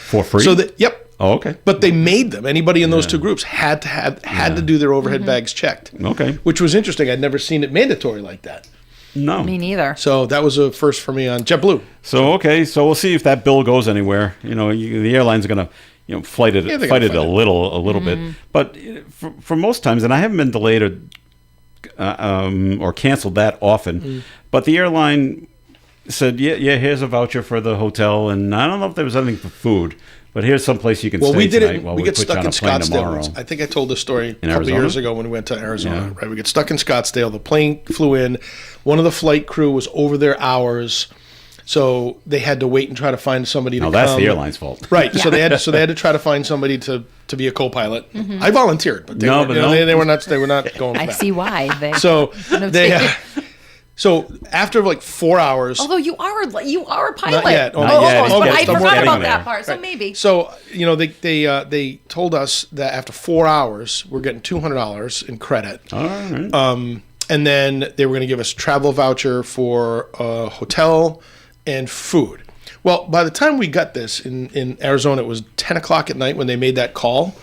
Speaker 6: for free.
Speaker 8: So that yep.
Speaker 6: Oh, okay.
Speaker 8: But they made them. Anybody in those two groups had to do their overhead bags checked.
Speaker 6: Okay.
Speaker 8: Which was interesting. I'd never seen it mandatory like that.
Speaker 6: No.
Speaker 7: Me neither.
Speaker 8: So that was a first for me on JetBlue.
Speaker 6: So okay, so we'll see if that bill goes anywhere. The airline's going to fight it
Speaker 8: Yeah, they're
Speaker 6: fight
Speaker 8: gonna
Speaker 6: it
Speaker 8: fight
Speaker 6: a
Speaker 8: it.
Speaker 6: little bit. But for most times, and I haven't been delayed or canceled that often. But the airline said, yeah, here's a voucher for the hotel, and I don't know if there was anything for food. But here's someplace you can
Speaker 8: Well,
Speaker 6: stay
Speaker 8: we did
Speaker 6: tonight
Speaker 8: it.
Speaker 6: while
Speaker 8: We
Speaker 6: we
Speaker 8: get
Speaker 6: put you
Speaker 8: stuck
Speaker 6: on
Speaker 8: in
Speaker 6: a plane
Speaker 8: Scottsdale.
Speaker 6: tomorrow.
Speaker 8: once. I think I told this story a couple
Speaker 6: Arizona?
Speaker 8: years ago when we went to Arizona.
Speaker 6: Yeah.
Speaker 8: Right, we get stuck in Scottsdale. The plane flew in. One of the flight crew was over their hours, so they had to wait and try to find somebody to
Speaker 6: No,
Speaker 8: come.
Speaker 6: that's the airline's fault.
Speaker 8: Right. So they had to try to find somebody to be a co-pilot. I volunteered, but they
Speaker 6: No,
Speaker 8: were,
Speaker 6: but
Speaker 8: you know,
Speaker 6: no.
Speaker 8: they were not going for
Speaker 7: I
Speaker 8: that.
Speaker 7: see why.
Speaker 8: So
Speaker 7: No
Speaker 8: they.
Speaker 7: ticket.
Speaker 8: So after like 4 hours.
Speaker 7: Although you are a pilot.
Speaker 8: Not yet.
Speaker 7: Oh,
Speaker 8: Not
Speaker 6: yet.
Speaker 7: almost, but
Speaker 6: He's
Speaker 7: I
Speaker 6: getting
Speaker 7: forgot
Speaker 6: there.
Speaker 7: about that part. So maybe.
Speaker 8: So they told us that after 4 hours we're getting $200 in credit,
Speaker 6: All right.
Speaker 8: and then they were going to give us a travel voucher for a hotel and food. Well, by the time we got this in Arizona, it was 10 o'clock at night when they made that call.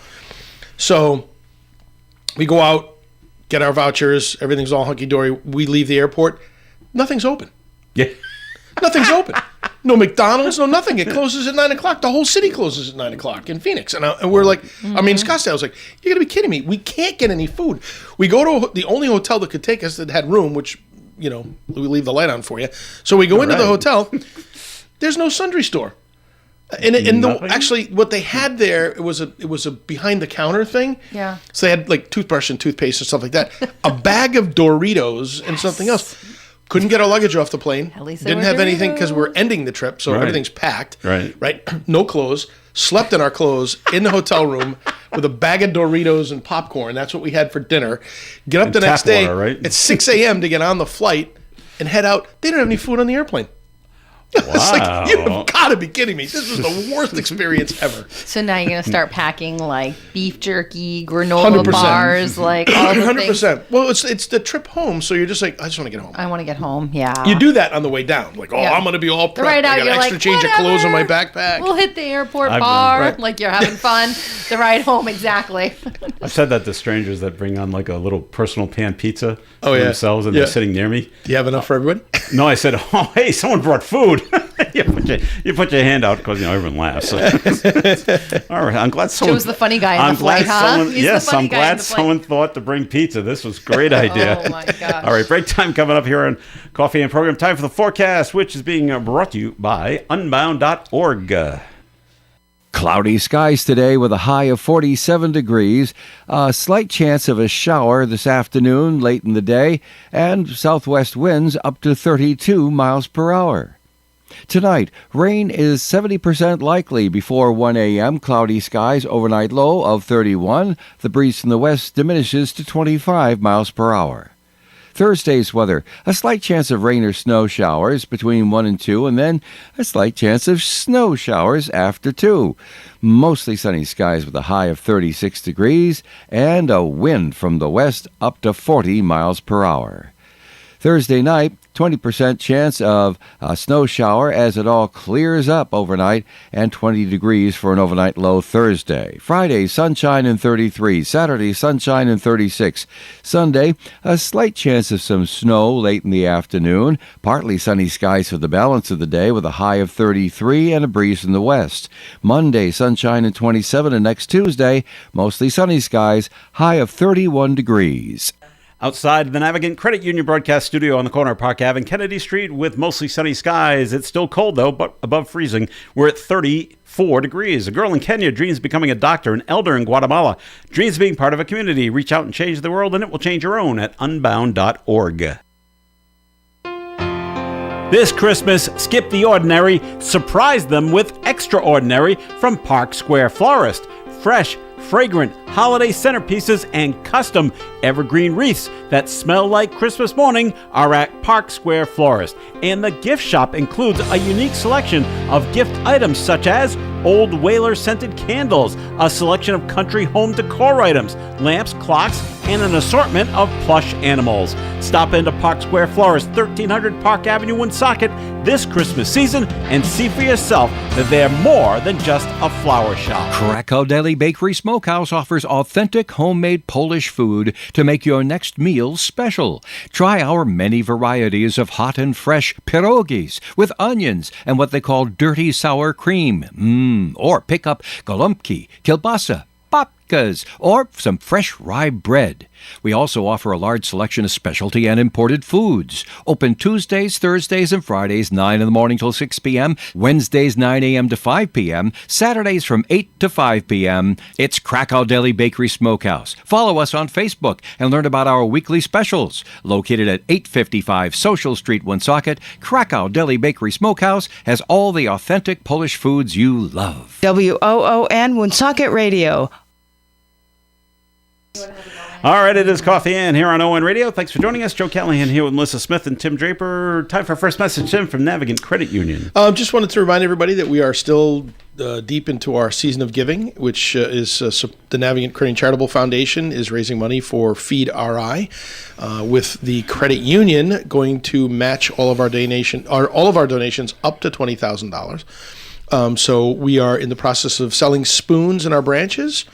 Speaker 8: So we go out, get our vouchers, everything's all hunky dory. We leave the airport, nothing's open.
Speaker 6: Yeah.
Speaker 8: Nothing's open. No McDonald's, no nothing. It closes at 9 o'clock. The whole city closes at 9 o'clock in Phoenix. And we're like, Scottsdale was like, you're going to be kidding me. We can't get any food. We go to the only hotel that could take us that had room, which, we leave the light on for you. So we go into the
Speaker 6: right.
Speaker 8: hotel. There's no sundry store. Actually, what they had there, it was a behind the counter thing.
Speaker 7: Yeah.
Speaker 8: So they had like toothbrush and toothpaste and stuff like that. A bag of Doritos and something else. Couldn't get our luggage off the plane.
Speaker 7: At least they
Speaker 8: Didn't
Speaker 7: were
Speaker 8: have anything because
Speaker 7: Doritos.
Speaker 8: we're ending the trip, so
Speaker 6: Right.
Speaker 8: everything's packed.
Speaker 6: Right.
Speaker 8: No clothes. Slept in our clothes in the hotel room with a bag of Doritos and popcorn. That's what we had for dinner. Get up
Speaker 6: And
Speaker 8: the next
Speaker 6: tap
Speaker 8: day
Speaker 6: water, right?
Speaker 8: at 6 a.m. to get on the flight and head out. They didn't have any food on the airplane. It's like, you have got to be kidding me. This was the worst experience ever.
Speaker 7: So now you're gonna start packing like beef jerky, granola
Speaker 8: 100%.
Speaker 7: bars, like all the things.
Speaker 8: 100%. Well, it's the trip home, so you're just like, I just want to get home.
Speaker 7: I want to get home. Yeah.
Speaker 8: You do that on the way down. Like,
Speaker 7: Yeah.
Speaker 8: I'm going to be all prepped.
Speaker 7: Right out,
Speaker 8: I got
Speaker 7: you're
Speaker 8: an extra
Speaker 7: like,
Speaker 8: change of clothes in my
Speaker 7: "Whatever.
Speaker 8: backpack.
Speaker 7: We'll hit the airport
Speaker 6: I've been-
Speaker 7: bar,
Speaker 8: right.
Speaker 7: like you're having fun. The ride home, exactly.
Speaker 6: I've said that to strangers that bring on like a little personal pan pizza
Speaker 8: Oh,
Speaker 6: for
Speaker 8: yeah.
Speaker 6: themselves and
Speaker 8: Yeah.
Speaker 6: they're sitting near me.
Speaker 8: Do you have enough for everybody?
Speaker 6: No, I said, oh, hey, someone brought food. you put your hand out because everyone laughs. All right, I'm glad someone.
Speaker 7: Joe's the funny guy in
Speaker 6: I'm
Speaker 7: the flight,
Speaker 6: glad
Speaker 7: huh?
Speaker 6: someone,
Speaker 7: He's the
Speaker 6: yes,
Speaker 7: funny
Speaker 6: I'm
Speaker 7: guy in
Speaker 6: glad
Speaker 7: the flight.
Speaker 6: someone thought to bring pizza. This was a great idea.
Speaker 7: Oh my gosh.
Speaker 6: All right, break time coming up here on Coffee and Program. Time for the forecast, which is being brought to you by Unbound.org.
Speaker 1: Cloudy skies today with a high of 47 degrees, a slight chance of a shower this afternoon late in the day, and southwest winds up to 32 miles per hour. Tonight, rain is 70% likely before 1 a.m. Cloudy skies, overnight low of 31. The breeze from the west diminishes to 25 miles per hour. Thursday's weather, a slight chance of rain or snow showers between 1 and 2, and then a slight chance of snow showers after 2. Mostly sunny skies with a high of 36 degrees and a wind from the west up to 40 miles per hour. Thursday night, 20% chance of a snow shower as it all clears up overnight, and 20 degrees for an overnight low Thursday. Friday, sunshine and 33. Saturday, sunshine and 36. Sunday, a slight chance of some snow late in the afternoon. Partly sunny skies for the balance of the day with a high of 33 and a breeze from the west. Monday, sunshine and 27, and next Tuesday, mostly sunny skies, high of 31 degrees.
Speaker 6: Outside the Navigant Credit Union broadcast studio on the corner of Park Ave and Kennedy Street with mostly sunny skies. It's still cold, though, but above freezing. We're at 34 degrees. A girl in Kenya dreams of becoming a doctor. An elder in Guatemala dreams of being part of a community. Reach out and change the world, and it will change your own at unbound.org. This Christmas, skip the ordinary. Surprise them with extraordinary from Park Square Florist. Fresh, fragrant holiday centerpieces and custom evergreen wreaths that smell like Christmas morning are at Park Square Florist. And the gift shop includes a unique selection of gift items such as old Whaler scented candles, a selection of country home decor items, lamps, clocks, and an assortment of plush animals. Stop into Park Square Florist, 1300 Park Avenue, Woonsocket this Christmas season and see for yourself that they're more than just a flower shop.
Speaker 1: Krakow Deli Bakery Smokehouse offers authentic homemade Polish food to make your next meal special. Try our many varieties of hot and fresh pierogies with onions and what they call dirty sour cream. Or pick up golubki, kielbasa, babkas, or some fresh rye bread. We also offer a large selection of specialty and imported foods. Open Tuesdays, Thursdays, and Fridays, 9 in the morning till 6 p.m., Wednesdays, 9 a.m. to 5 p.m., Saturdays from 8 to 5 p.m. It's Krakow Deli Bakery Smokehouse. Follow us on Facebook and learn about our weekly specials. Located at 855 Social Street, Woonsocket, Krakow Deli Bakery Smokehouse has all the authentic Polish foods you love.
Speaker 12: WOON Woonsocket Radio.
Speaker 6: All right, it is Coffee In here on ON Radio. Thanks for joining us. Joe Callahan here with Melissa Smith and Tim Draper. Time for our first message, Tim, from Navigant Credit Union.
Speaker 8: Just wanted to remind everybody that we are still deep into our season of giving, which is the Navigant Credit Charitable Foundation is raising money for Feed RI, with the credit union going to match all of our donations up to $20,000. So we are in the process of selling spoons in our branches.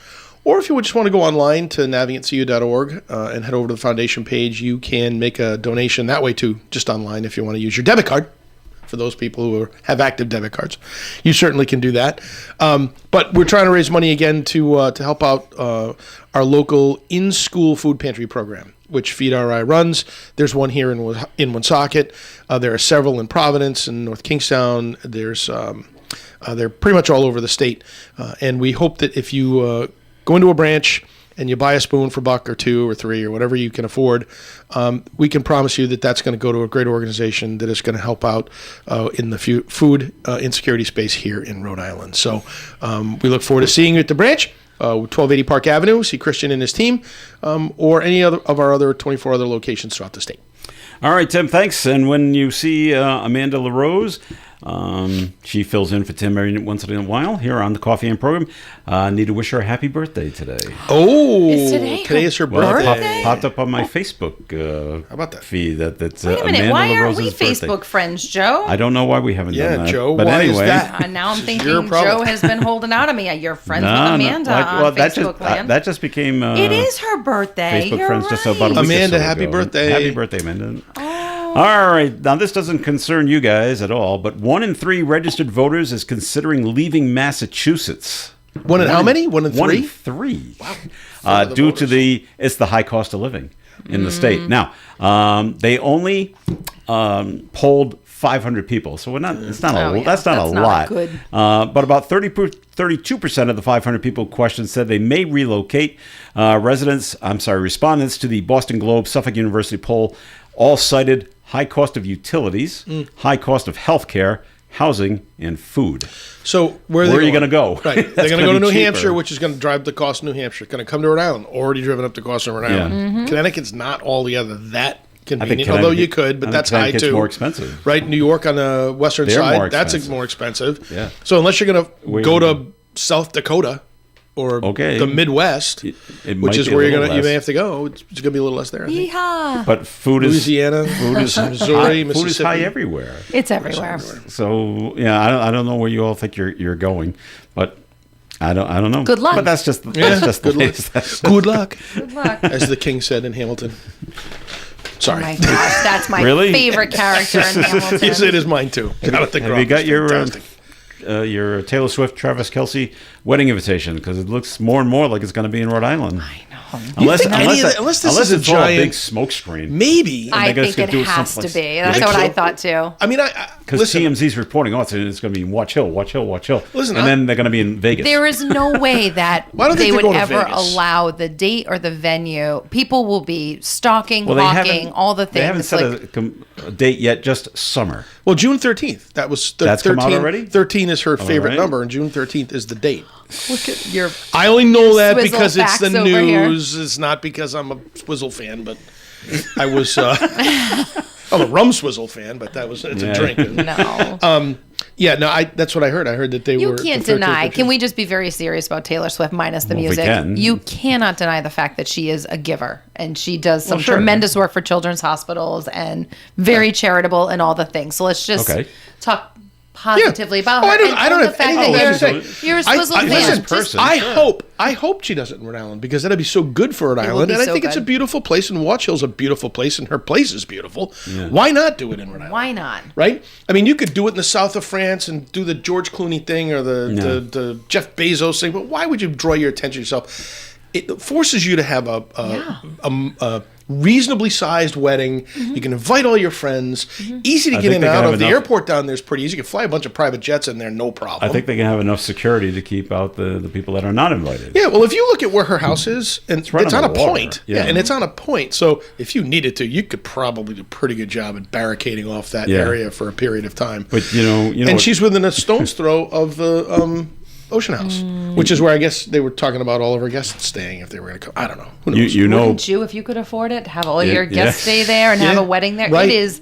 Speaker 8: Or if you just want to go online to navigantcu.org and head over to the foundation page, you can make a donation that way too, just online if you want to use your debit card. For those people who have active debit cards, you certainly can do that. But we're trying to raise money again to help out our local in-school food pantry program, which Feed RI runs. There's one here in Woonsocket. There are several in Providence and North Kingstown. They're pretty much all over the state. And we hope that if you go into a branch and you buy a spoon for $1 or $2 or $3 or whatever you can afford, we can promise you that that's going to go to a great organization that is going to help out in the food insecurity space here in Rhode Island. So we look forward to seeing you at the branch, 1280 Park Avenue. See Christian and his team, or any other of our other 24 other locations throughout the state.
Speaker 6: All right, Tim, thanks. And when you see Amanda LaRose, she fills in for Tim every once in a while here on the Coffee In program. Need to wish her a happy birthday today.
Speaker 8: Oh,
Speaker 7: Is today
Speaker 8: is her
Speaker 6: Well,
Speaker 8: birthday.
Speaker 6: popped up on my Facebook
Speaker 8: How about that?
Speaker 6: feed. That's
Speaker 7: Wait a minute,
Speaker 6: Amanda
Speaker 7: why aren't
Speaker 6: LaRose's
Speaker 7: we
Speaker 6: birthday.
Speaker 7: Facebook friends, Joe?
Speaker 6: I don't know why we haven't done that.
Speaker 8: Joe,
Speaker 6: but
Speaker 8: why is
Speaker 6: anyway,
Speaker 8: that?
Speaker 7: Now I'm
Speaker 8: This is
Speaker 7: thinking
Speaker 8: your problem.
Speaker 7: Joe has been holding out on me. You're friends with
Speaker 6: No,
Speaker 7: Amanda
Speaker 6: well,
Speaker 7: on Facebook land.
Speaker 6: that just became
Speaker 7: It is her birthday.
Speaker 6: Facebook
Speaker 7: You're
Speaker 6: friends
Speaker 7: right.
Speaker 6: just about a week
Speaker 8: Amanda,
Speaker 6: or so
Speaker 8: happy
Speaker 6: ago.
Speaker 8: birthday.
Speaker 6: Happy birthday, Amanda. All right. Now, this doesn't concern you guys at all, but 1 in 3 registered voters is considering leaving Massachusetts.
Speaker 8: One in how many? 1 in 3?
Speaker 6: 1 in 3. Wow. Due to the high cost of living in the state. Now, they only polled 500 people, so that's not a lot.
Speaker 7: Good.
Speaker 6: But about 32% of the 500 people questioned said they may relocate. Respondents to the Boston Globe Suffolk University poll all cited high cost of utilities, high cost of health care, housing, and food.
Speaker 8: So where
Speaker 6: are you going to go?
Speaker 8: Right, they're going to go to New Hampshire, which is going to drive the cost of New Hampshire. It's going to come to Rhode Island. Already driven up the cost of Rhode Island.
Speaker 6: Yeah.
Speaker 7: Mm-hmm.
Speaker 8: Connecticut's not altogether that convenient,
Speaker 6: Connecticut-
Speaker 8: although you could, but
Speaker 6: I think
Speaker 8: that's high
Speaker 6: Connecticut's
Speaker 8: too.
Speaker 6: more expensive.
Speaker 8: Right, New York on the western
Speaker 6: They're
Speaker 8: side,
Speaker 6: more
Speaker 8: that's
Speaker 6: expensive.
Speaker 8: more expensive.
Speaker 6: Yeah.
Speaker 8: So unless you're going to go to South Dakota or
Speaker 6: Okay.
Speaker 8: the Midwest,
Speaker 6: It
Speaker 8: which
Speaker 6: might
Speaker 8: is
Speaker 6: be a
Speaker 8: where
Speaker 6: little
Speaker 8: you may
Speaker 6: less.
Speaker 8: have to go. It's going to be a little less there. I think.
Speaker 7: Yeehaw.
Speaker 6: But food is
Speaker 8: Louisiana, Missouri,
Speaker 6: food is
Speaker 8: Mississippi.
Speaker 6: high everywhere.
Speaker 7: It's everywhere.
Speaker 6: So yeah, I don't know where you all think you're going, but I don't know.
Speaker 7: Good luck.
Speaker 6: But that's just
Speaker 8: Yeah,
Speaker 6: the
Speaker 8: good luck.
Speaker 6: latest. That's-
Speaker 8: Good luck,
Speaker 7: Good luck.
Speaker 8: as the king said in Hamilton.
Speaker 7: Oh
Speaker 8: Sorry.
Speaker 7: my gosh, that's my
Speaker 6: Really?
Speaker 7: favorite character in Hamilton.
Speaker 8: Yes, it is mine too. Jonathan
Speaker 6: Have
Speaker 8: Groff
Speaker 6: you got
Speaker 8: is
Speaker 6: your
Speaker 8: fantastic.
Speaker 6: your Taylor Swift, Travis Kelce wedding invitation? Because it looks more and more like it's going to be in Rhode Island.
Speaker 7: I know.
Speaker 6: Unless
Speaker 8: think any of the- unless this is a
Speaker 6: it's all a
Speaker 8: giant-
Speaker 6: big smoke screen.
Speaker 8: Maybe.
Speaker 7: I
Speaker 6: they're
Speaker 7: think
Speaker 6: gonna
Speaker 7: it
Speaker 6: do it
Speaker 7: has to
Speaker 6: someplace.
Speaker 7: be. That's
Speaker 6: think
Speaker 7: what
Speaker 6: so?
Speaker 7: I thought too.
Speaker 8: I mean,
Speaker 6: Because
Speaker 8: listen.
Speaker 6: TMZ's reporting, it's going to be in Watch Hill,
Speaker 8: Listen,
Speaker 6: and then they're going to be in Vegas.
Speaker 7: There is no way that
Speaker 8: Why don't they
Speaker 7: they would
Speaker 8: go to
Speaker 7: ever
Speaker 8: Vegas?
Speaker 7: allow the date or the venue. People will be stalking,
Speaker 6: well, they
Speaker 7: hawking,
Speaker 6: haven't,
Speaker 7: all the things.
Speaker 6: They haven't set
Speaker 7: like,
Speaker 6: a date yet, just summer.
Speaker 8: Well, June 13th. That was
Speaker 6: That's
Speaker 8: 13.
Speaker 6: come out already?
Speaker 8: 13 is her favorite
Speaker 6: right.
Speaker 8: number, and June 13th is the date.
Speaker 7: look at your
Speaker 8: I only know that
Speaker 7: swizzle
Speaker 8: because it's the
Speaker 7: facts over here.
Speaker 8: news. It's not because I'm a Swizzle fan, but I was. I'm a rum Swizzle fan, but it's
Speaker 6: Yeah.
Speaker 8: a drink.
Speaker 7: no.
Speaker 8: Yeah, no, that's what I heard. I heard that they
Speaker 7: You
Speaker 8: were.
Speaker 7: can't
Speaker 8: the 13th
Speaker 7: deny.
Speaker 8: of
Speaker 7: Can
Speaker 8: June.
Speaker 7: we just be very serious about Taylor Swift minus the
Speaker 6: Well, we
Speaker 7: music?
Speaker 6: can.
Speaker 7: You cannot deny the fact that she is a giver and she does some
Speaker 6: sure.
Speaker 7: tremendous work for children's hospitals and very charitable and all the things. So let's just
Speaker 6: Okay.
Speaker 7: talk positively about
Speaker 8: Oh,
Speaker 7: her.
Speaker 8: I don't-
Speaker 7: and
Speaker 8: I don't
Speaker 7: the
Speaker 8: have
Speaker 7: fact
Speaker 8: anything
Speaker 7: that
Speaker 8: to
Speaker 7: you're,
Speaker 8: say.
Speaker 7: you're a Swizzle fan.
Speaker 6: listen,
Speaker 7: Just-
Speaker 6: person.
Speaker 8: I hope she does it in Rhode Island because that'd be so good for Rhode
Speaker 7: will
Speaker 8: Island,
Speaker 7: be
Speaker 8: and I
Speaker 7: so
Speaker 8: think it's a
Speaker 7: good.
Speaker 8: beautiful place. And Watch Hill's a beautiful place, and her place is beautiful. Why not do it in Rhode Island?
Speaker 7: Why not?
Speaker 8: Right? I mean, you could do it in the south of France and do the George Clooney thing or the Jeff Bezos thing, but why would you draw your attention to yourself? It forces you to have a reasonably sized wedding. You can invite all your friends. Easy to
Speaker 6: I
Speaker 8: get
Speaker 6: think
Speaker 8: in
Speaker 6: they
Speaker 8: and
Speaker 6: can
Speaker 8: out
Speaker 6: have
Speaker 8: of. The
Speaker 6: enough-
Speaker 8: airport down there is pretty easy. You can fly a bunch of private jets in there, no problem.
Speaker 6: I think they can have enough security to keep out the people that are not invited.
Speaker 8: Yeah, well, if you look at where her house is, and it's,
Speaker 6: right
Speaker 8: on a
Speaker 6: on the water.
Speaker 8: point,
Speaker 6: Yeah.
Speaker 8: and it's on a point. So if you needed to, you could probably do a pretty good job at barricading off that
Speaker 6: Yeah.
Speaker 8: area for a period of time.
Speaker 6: But you know,
Speaker 8: and
Speaker 6: what-
Speaker 8: she's within a stone's throw of the Ocean House, which is where I guess they were talking about all of her guests staying if they were going to come. I don't know. Who knows?
Speaker 6: you know,
Speaker 7: Wouldn't you, if you could afford it, have all your
Speaker 6: yeah.
Speaker 7: guests stay there and have
Speaker 8: Yeah.
Speaker 7: a wedding there?
Speaker 8: Right.
Speaker 7: It is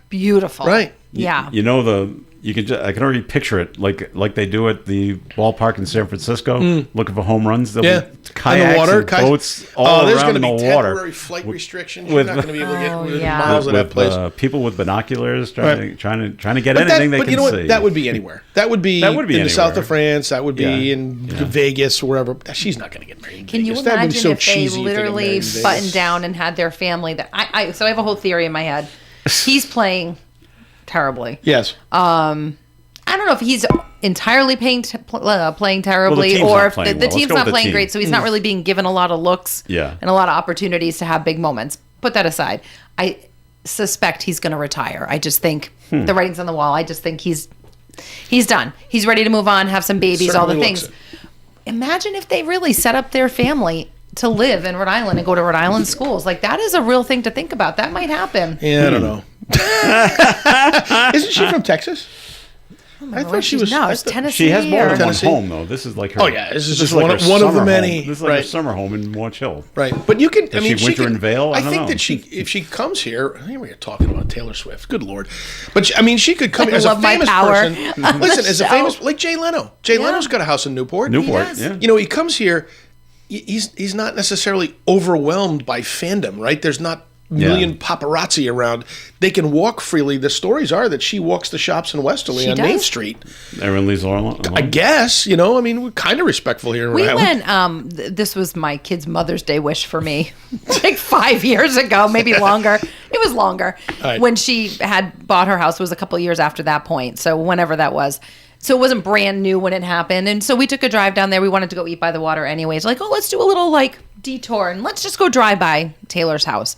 Speaker 7: beautiful.
Speaker 8: Right.
Speaker 7: Yeah.
Speaker 6: you know I can already picture it like they do at the ballpark in San Francisco, looking for home runs. There'll
Speaker 8: Yeah.
Speaker 6: be kayaks
Speaker 8: And the water,
Speaker 6: and boats all
Speaker 8: oh, there's
Speaker 6: around
Speaker 8: going to
Speaker 6: in
Speaker 8: be
Speaker 6: the water.
Speaker 8: temporary flight restrictions.
Speaker 6: with-
Speaker 8: You're not going to be able to get
Speaker 7: Oh,
Speaker 8: within
Speaker 7: yeah.
Speaker 8: miles of that place.
Speaker 6: People with binoculars trying to get
Speaker 8: But
Speaker 6: anything they
Speaker 8: but
Speaker 6: can
Speaker 8: you know what?
Speaker 6: see.
Speaker 8: That would be anywhere. That would be, in the south
Speaker 6: anywhere.
Speaker 8: of France. That would be
Speaker 6: Yeah.
Speaker 8: in
Speaker 6: Yeah.
Speaker 8: Vegas, wherever. She's not going to get married in
Speaker 7: Can you
Speaker 8: Vegas. That would be
Speaker 7: imagine
Speaker 8: so
Speaker 7: if they
Speaker 8: cheesy if they get
Speaker 7: literally
Speaker 8: married in Vegas.
Speaker 7: buttoned down and had their family? That so I have a whole theory in my head. He's playing terribly.
Speaker 8: Yes.
Speaker 7: I don't know if he's entirely playing terribly,
Speaker 6: team's
Speaker 7: or
Speaker 6: not
Speaker 7: if
Speaker 6: playing
Speaker 7: the
Speaker 6: well. Let's
Speaker 7: team's
Speaker 6: go
Speaker 7: not
Speaker 6: with the
Speaker 7: playing
Speaker 6: team.
Speaker 7: great. So he's not really being given a lot of looks
Speaker 6: Yeah.
Speaker 7: and a lot of opportunities to have big moments. Put that aside. I suspect he's going to retire. I just think the writing's on the wall. I just think he's done. He's ready to move on, have some babies, all the
Speaker 8: Certainly looks
Speaker 7: things. Imagine if they really set up their family to live in Rhode Island and go to Rhode Island schools. Like, that is a real thing to think about. That might happen.
Speaker 8: Yeah, I don't know. Isn't she from Texas? I thought she was.
Speaker 7: No,
Speaker 8: I
Speaker 7: it's
Speaker 8: thought-
Speaker 7: Tennessee.
Speaker 6: She has more than one
Speaker 8: Tennessee?
Speaker 6: home though. This is like her.
Speaker 8: Oh, yeah, this is just
Speaker 6: like
Speaker 8: one
Speaker 6: her
Speaker 8: of the
Speaker 6: summer
Speaker 8: many,
Speaker 6: home. This is like
Speaker 8: right.
Speaker 6: her summer home in Watch Hill.
Speaker 8: Right, but you can. I
Speaker 6: Does
Speaker 8: mean,
Speaker 6: she winter
Speaker 8: can,
Speaker 6: in Vail? I don't
Speaker 8: think
Speaker 6: know.
Speaker 8: that if she comes here, I think we are talking about Taylor Swift. Good lord, but I mean, she could come
Speaker 7: I
Speaker 8: as a
Speaker 7: love my
Speaker 8: famous
Speaker 7: power
Speaker 8: person.
Speaker 7: on the
Speaker 8: Listen, as a
Speaker 7: show.
Speaker 8: famous like Jay Leno. Jay Leno's got a house in Newport.
Speaker 6: Newport,
Speaker 7: does.
Speaker 6: yeah.
Speaker 8: You know, he comes here. He's not necessarily overwhelmed by fandom, right? There's not million paparazzi around. They can walk freely. The stories are that she walks the shops in Westerly
Speaker 7: She
Speaker 8: on Main
Speaker 7: does?
Speaker 8: Street.
Speaker 6: Everyone leaves her alone.
Speaker 8: I guess, I mean, we're kind of respectful here in
Speaker 7: We
Speaker 8: Rhode Island.
Speaker 7: went, this was my kid's Mother's Day wish for me, like 5 years ago, maybe longer. It was longer.
Speaker 8: Right.
Speaker 7: When she had bought her house, it was a couple of years after that point. So whenever that was. So it wasn't brand new when it happened. And so we took a drive down there. We wanted to go eat by the water anyways. Like, let's do a little detour and let's just go drive by Taylor's house.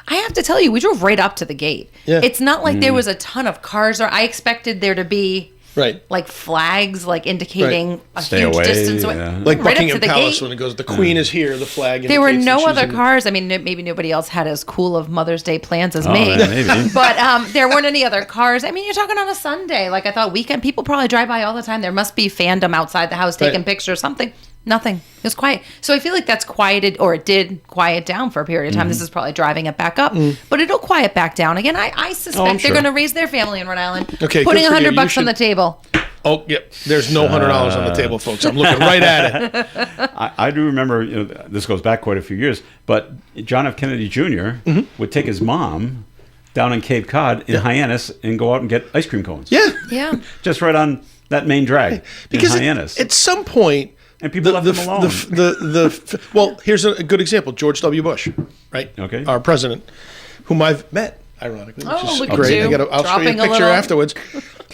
Speaker 7: I have to tell you, we drove right up to the gate.
Speaker 8: Yeah.
Speaker 7: It's not like there was a ton of cars, or I expected there to be
Speaker 8: Right.
Speaker 7: like flags, like indicating a
Speaker 6: Stay
Speaker 7: huge
Speaker 6: away,
Speaker 7: distance away.
Speaker 6: yeah.
Speaker 8: Like
Speaker 7: right up
Speaker 8: Buckingham
Speaker 7: to the
Speaker 8: Palace
Speaker 7: gate.
Speaker 8: when it goes, the Queen is here, the flag.
Speaker 7: There were
Speaker 8: indicates that
Speaker 7: no
Speaker 8: she's
Speaker 7: other
Speaker 8: in-
Speaker 7: cars. I mean, maybe nobody else had as cool of Mother's Day plans as
Speaker 6: Oh,
Speaker 7: me.
Speaker 6: yeah, maybe.
Speaker 7: But there weren't any other cars. I mean, you're talking on a Sunday. Like, I thought weekend people probably drive by all the time. There must be fandom outside the house taking
Speaker 8: Right.
Speaker 7: pictures, something. Nothing. It was quiet. So I feel like that's quieted, or it did quiet down for a period of time. This is probably driving it back up, but it'll quiet back down again. I suspect
Speaker 6: I'm
Speaker 7: they're
Speaker 6: sure.
Speaker 7: going to raise their family in Rhode Island.
Speaker 8: Okay,
Speaker 7: Putting
Speaker 8: good for you.
Speaker 7: $100
Speaker 8: You
Speaker 7: on the table.
Speaker 8: Oh, yep. There's no $100 on the table, folks. I'm looking right at it.
Speaker 6: I do remember, this goes back quite a few years, but John F. Kennedy Jr. Would take his mom down in Cape Cod in Hyannis and go out and get ice cream cones.
Speaker 7: Yeah.
Speaker 6: Just right on that main drag
Speaker 8: Because
Speaker 6: in Hyannis.
Speaker 8: at some point,
Speaker 6: and people left them alone.
Speaker 8: Well, here's a good example. George W. Bush, right?
Speaker 6: Okay.
Speaker 8: Our president, whom I've met, ironically, which is
Speaker 7: look at
Speaker 8: great.
Speaker 7: you.
Speaker 8: I'll show you a
Speaker 7: Dropping a
Speaker 8: picture
Speaker 7: little.
Speaker 8: afterwards.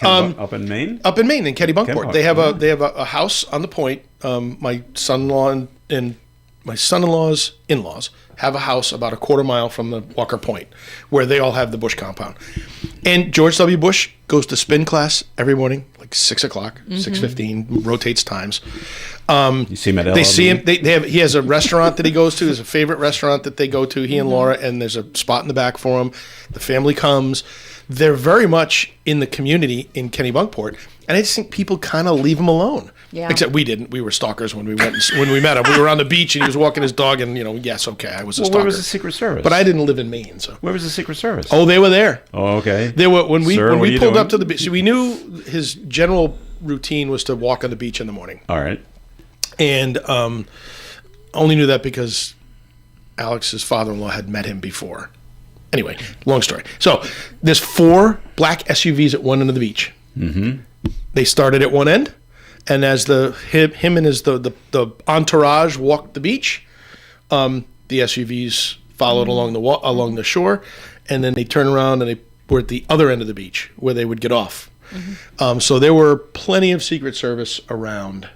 Speaker 6: Up in Maine?
Speaker 8: Up in Maine, in Kennebunkport.
Speaker 6: Kennebunkport,
Speaker 8: They have a house on the point. My son-in-law and my son-in-law's in-laws have a house about a quarter mile from the Walker Point, where they all have the Bush compound. And George W. Bush goes to spin class every morning, like 6 o'clock, 6:15, rotates times.
Speaker 6: You see him at
Speaker 8: They see him. He has a restaurant that he goes to. There's a favorite restaurant that they go to, he and Laura, and there's a spot in the back for him. The family comes. They're very much in the community in Kennebunkport, and I just think people kind of leave him alone.
Speaker 7: Yeah.
Speaker 8: Except we didn't. We were stalkers when we met him. We were on the beach, and he was walking his dog, and yes, okay, I was a stalker.
Speaker 6: Where was the Secret Service?
Speaker 8: But I didn't live in Maine, so.
Speaker 6: Where was the Secret Service?
Speaker 8: Oh, they were there.
Speaker 6: Oh, okay.
Speaker 8: They were when we
Speaker 6: Sir, what are you
Speaker 8: pulled
Speaker 6: doing?
Speaker 8: up to the beach. So we knew his general routine was to walk on the beach in the morning.
Speaker 6: All right.
Speaker 8: And only knew that because Alex's father-in-law had met him before. Anyway, long story. So there's 4 black SUVs at one end of the beach. Mm-hmm. They started at one end, and as him and the entourage walked the beach, the SUVs followed along the shore, and then they turned around and they were at the other end of the beach where they would get off. Mm-hmm. So there were plenty of Secret Service around.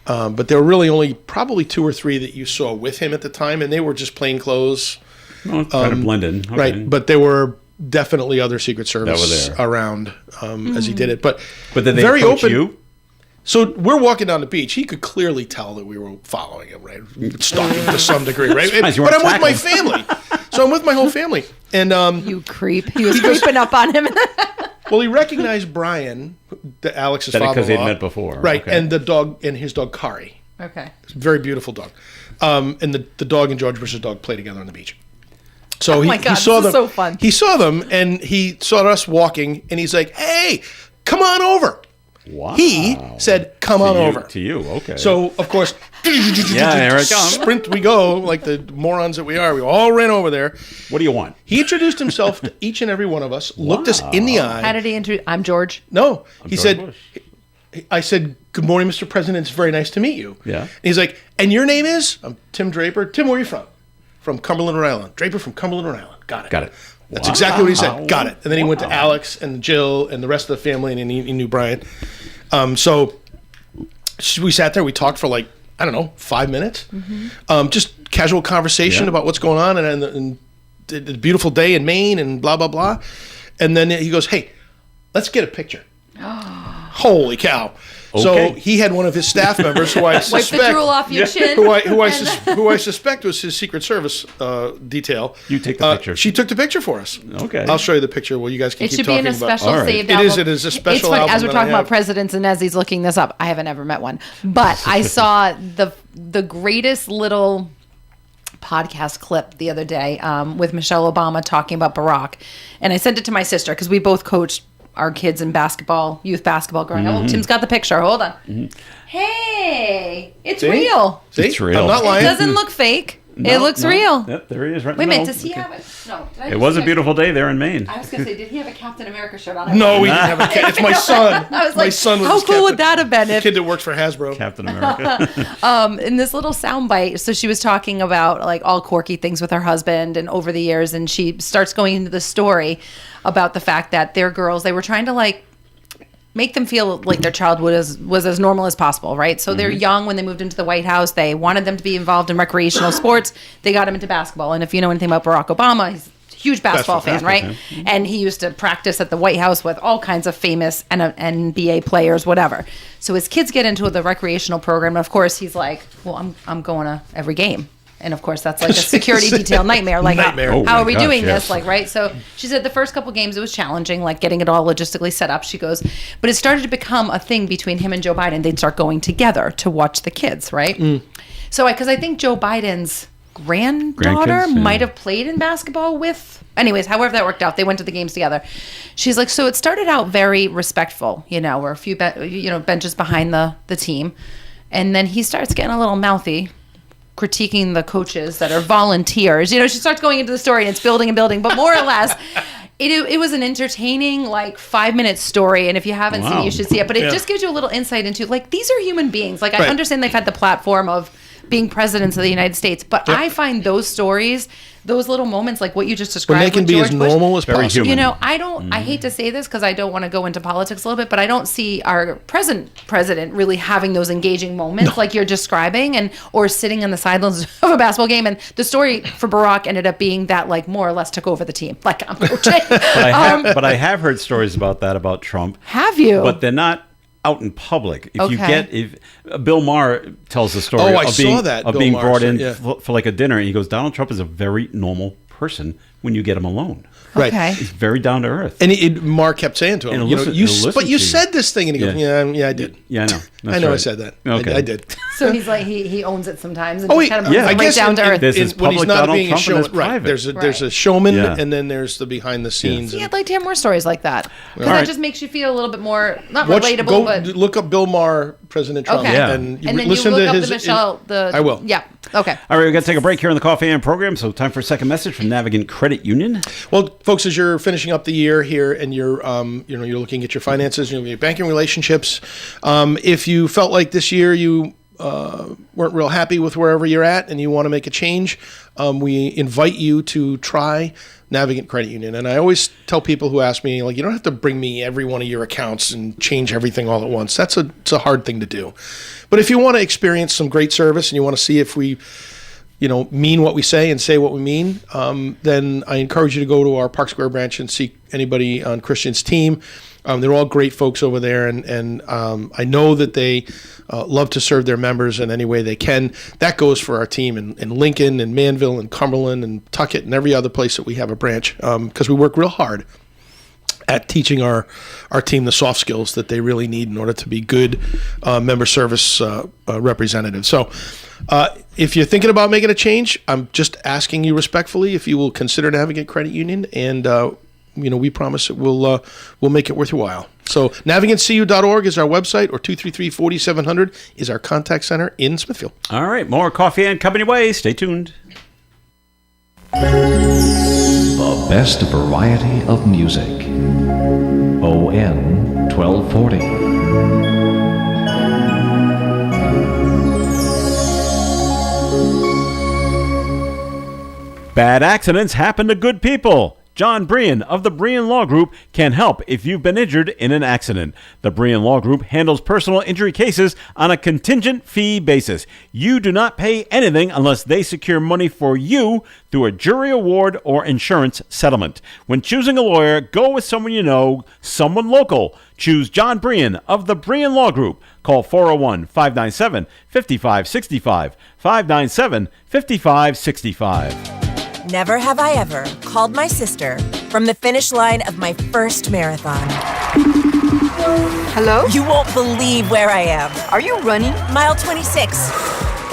Speaker 8: But there were really only probably 2 or 3 that you saw with him at the time, and they were just plain clothes.
Speaker 6: Well, kind of blended. Okay.
Speaker 8: Right, but there were definitely other Secret Service
Speaker 6: that were there
Speaker 8: around as he did it. But
Speaker 6: did they
Speaker 8: very
Speaker 6: approach
Speaker 8: open.
Speaker 6: you?
Speaker 8: So we're walking down the beach. He could clearly tell that we were following him, right? Stalking to some degree, right?
Speaker 6: Surprised you
Speaker 8: But
Speaker 6: weren't
Speaker 8: I'm with my
Speaker 6: tackled.
Speaker 8: family. So I'm with my whole family. And
Speaker 7: You creep. He was creeping up on him.
Speaker 8: well, he recognized Brian, Alex's father-in-law.
Speaker 6: Because they'd met before.
Speaker 8: Right,
Speaker 6: Okay.
Speaker 8: and the dog, and his dog, Kari.
Speaker 7: Okay.
Speaker 8: Very beautiful dog. And the dog and George Bush's dog play together on the beach. So
Speaker 7: my God,
Speaker 8: he saw
Speaker 7: this
Speaker 8: them.
Speaker 7: is so fun.
Speaker 8: He saw them, and he saw us walking, and he's like, "Hey, come on over."
Speaker 6: Wow.
Speaker 8: He said, "Come on over."
Speaker 6: To you, okay.
Speaker 8: So of course,
Speaker 6: here it comes.
Speaker 8: sprint we go like the morons that we are. We all ran over there.
Speaker 6: What do you want?
Speaker 8: He introduced himself to each and every one of us, looked us in the eye.
Speaker 7: How did he introduce? I'm George.
Speaker 8: No, he
Speaker 6: George
Speaker 8: said.
Speaker 6: Bush.
Speaker 8: I said, "Good morning, Mr. President. It's very nice to meet you."
Speaker 6: Yeah.
Speaker 8: And he's like, "And your name is?" "I'm Tim Draper." "Tim, where are you from?" "From Cumberland, Rhode Island." "Draper from Cumberland, Rhode Island." "Got it."
Speaker 6: Got it.
Speaker 8: That's exactly what he said. "Got it." And then he went to Alex and Jill and the rest of the family, and he knew Brian. So we sat there. We talked for like, I don't know, 5 minutes. Mm-hmm. Just casual conversation about what's going on and the beautiful day in Maine and blah, blah, blah. And then he goes, "Hey, let's get a picture." Holy cow.
Speaker 6: Okay.
Speaker 8: So he had one of his staff members who I
Speaker 7: Wipe
Speaker 8: suspect
Speaker 7: the drool off your chin.
Speaker 8: who I suspect was his Secret Service detail.
Speaker 6: You take the picture.
Speaker 8: She took the picture for us.
Speaker 6: Okay.
Speaker 8: I'll show you the picture. Well, you guys can
Speaker 7: It
Speaker 8: keep
Speaker 7: should be
Speaker 8: talking
Speaker 7: in a
Speaker 8: about.
Speaker 7: special
Speaker 6: All right.
Speaker 7: saved
Speaker 8: It
Speaker 7: album.
Speaker 8: is. It is a special
Speaker 7: It's funny,
Speaker 8: album
Speaker 7: as we're
Speaker 8: that
Speaker 7: talking
Speaker 8: I
Speaker 7: about
Speaker 8: have.
Speaker 7: presidents, and as he's looking this up, I have never met one, but I saw the greatest little podcast clip the other day with Michelle Obama talking about Barack, and I sent it to my sister because we both coached our kids in basketball, youth basketball growing up. Oh, Tim's got the picture. Hold on. Hey, it's
Speaker 8: See?
Speaker 7: real.
Speaker 8: See?
Speaker 6: It's real.
Speaker 8: I'm not
Speaker 7: It
Speaker 8: lying.
Speaker 7: doesn't look fake. It looks real.
Speaker 6: Yep, there he is right
Speaker 7: Wait a
Speaker 6: in the
Speaker 7: minute,
Speaker 6: middle.
Speaker 7: does he
Speaker 6: Okay.
Speaker 7: have it? No. Did I
Speaker 6: It
Speaker 7: just
Speaker 6: was a
Speaker 7: see
Speaker 6: beautiful day there in Maine.
Speaker 7: I was going to say, did he have a Captain America shirt on?
Speaker 8: No, we didn't have a kid. It's my son.
Speaker 7: I was
Speaker 8: My
Speaker 7: like,
Speaker 8: son was
Speaker 7: how
Speaker 8: his
Speaker 7: cool would
Speaker 8: captain.
Speaker 7: that have been
Speaker 8: The
Speaker 7: if
Speaker 8: kid that works for Hasbro.
Speaker 6: Captain America.
Speaker 7: in this little soundbite, so she was talking about like all quirky things with her husband and over the years, and she starts going into the story about the fact that their girls, they were trying to like make them feel like their childhood was as normal as possible, right? So they're young when they moved into the White House. They wanted them to be involved in recreational sports. They got them into basketball. And if you know anything about Barack Obama, he's a huge basketball fan, right? And he used to practice at the White House with all kinds of famous NBA players, whatever. So his kids get into the recreational program. And of course, he's like, well, I'm going to every game. And of course, that's like a security detail nightmare. Like,
Speaker 8: Nightmare.
Speaker 6: Oh
Speaker 7: how
Speaker 6: my
Speaker 7: are we
Speaker 6: gosh,
Speaker 7: doing
Speaker 6: yes.
Speaker 7: this? Like, right? So she said the first couple games, it was challenging, like getting it all logistically set up. She goes, but it started to become a thing between him and Joe Biden. They'd start going together to watch the kids, right? So, because I think Joe Biden's granddaughter
Speaker 6: Grandkids, yeah.
Speaker 7: might have played in basketball with. Anyways, however that worked out, they went to the games together. She's like, so it started out very respectful, we're a few benches behind the team, and then he starts getting a little mouthy, critiquing the coaches that are volunteers. She starts going into the story, and it's building and building, but more or less. It was an entertaining 5-minute story, and if you haven't seen it, you should see it. But it just gives you a little insight into these are human beings. I understand they've had the platform of being presidents of the United States, but I find those stories, those little moments like what you just described,
Speaker 8: when they can be as normal as possible.
Speaker 7: I hate to say this because I don't want to go into politics a little bit, but I don't see our present president really having those engaging moments like you're describing, or sitting on the sidelines of a basketball game. And the story for Barack ended up being that more or less took over the team, like I'm coaching.
Speaker 6: But I have heard stories about that about Trump.
Speaker 7: Have you?
Speaker 6: But they're not out in public. If Bill Maher tells the story of being brought in for a dinner, and he goes, Donald Trump is a very normal person when you get him alone.
Speaker 8: Right.
Speaker 7: Okay.
Speaker 6: He's very down to earth.
Speaker 8: And Mark kept saying to him, you said this thing. And he goes, yeah, I did.
Speaker 6: Yeah, I know.
Speaker 8: I know I said that. Okay. I did.
Speaker 7: So he's he owns it sometimes. And
Speaker 8: I guess
Speaker 7: down to earth.
Speaker 6: There's his public Donald Trump and his private.
Speaker 8: There's a showman, and then there's the behind the scenes.
Speaker 7: See, I'd like to hear more stories like that. Because that just makes you feel a little bit more, not relatable, but...
Speaker 8: Look up Bill Maher, President Trump.
Speaker 7: Okay.
Speaker 8: And
Speaker 7: then
Speaker 8: listen
Speaker 7: you look
Speaker 8: to
Speaker 7: up the Michelle...
Speaker 8: I will.
Speaker 7: Yeah. Okay.
Speaker 6: All right, we've got to take a break here on the Coffee and program, so time for a second message from Navigant Credit Union.
Speaker 8: Well, folks, as you're finishing up the year here and you're you're looking at your finances, your banking relationships, if you felt like this year you weren't real happy with wherever you're at and you want to make a change, we invite you to try Navigant Credit Union. And I always tell people who ask me, you don't have to bring me every one of your accounts and change everything all at once. It's a hard thing to do. But if you want to experience some great service and you want to see if we mean what we say and say what we mean, then I encourage you to go to our Park Square branch and see anybody on Christian's team. They're all great folks over there, and I know that they love to serve their members in any way they can. That goes for our team in Lincoln and Manville and Cumberland and Tuckett and every other place that we have a branch, because we work real hard at teaching our team the soft skills that they really need in order to be good member service representatives. So if you're thinking about making a change, I'm just asking you respectfully if you will consider Navigant Credit Union, and we promise it we'll make it worth your while. So navigantcu.org is our website, or 233-4700 is our contact center in Smithfield.
Speaker 6: All right, more Coffee and coming your way. Stay tuned.
Speaker 13: The best variety of music. ON 1240.
Speaker 6: Bad accidents happen to good people. John Brian of the Brian Law Group can help if you've been injured in an accident. The Brian Law Group handles personal injury cases on a contingent fee basis. You do not pay anything unless they secure money for you through a jury award or insurance settlement. When choosing a lawyer, go with someone you know, someone local. Choose John Brian of the Brian Law Group. Call 401-597-5565, 597-5565.
Speaker 14: Never have I ever called my sister from the finish line of my first marathon.
Speaker 15: Hello?
Speaker 14: You won't believe where I am.
Speaker 15: Are you running?
Speaker 14: Mile 26.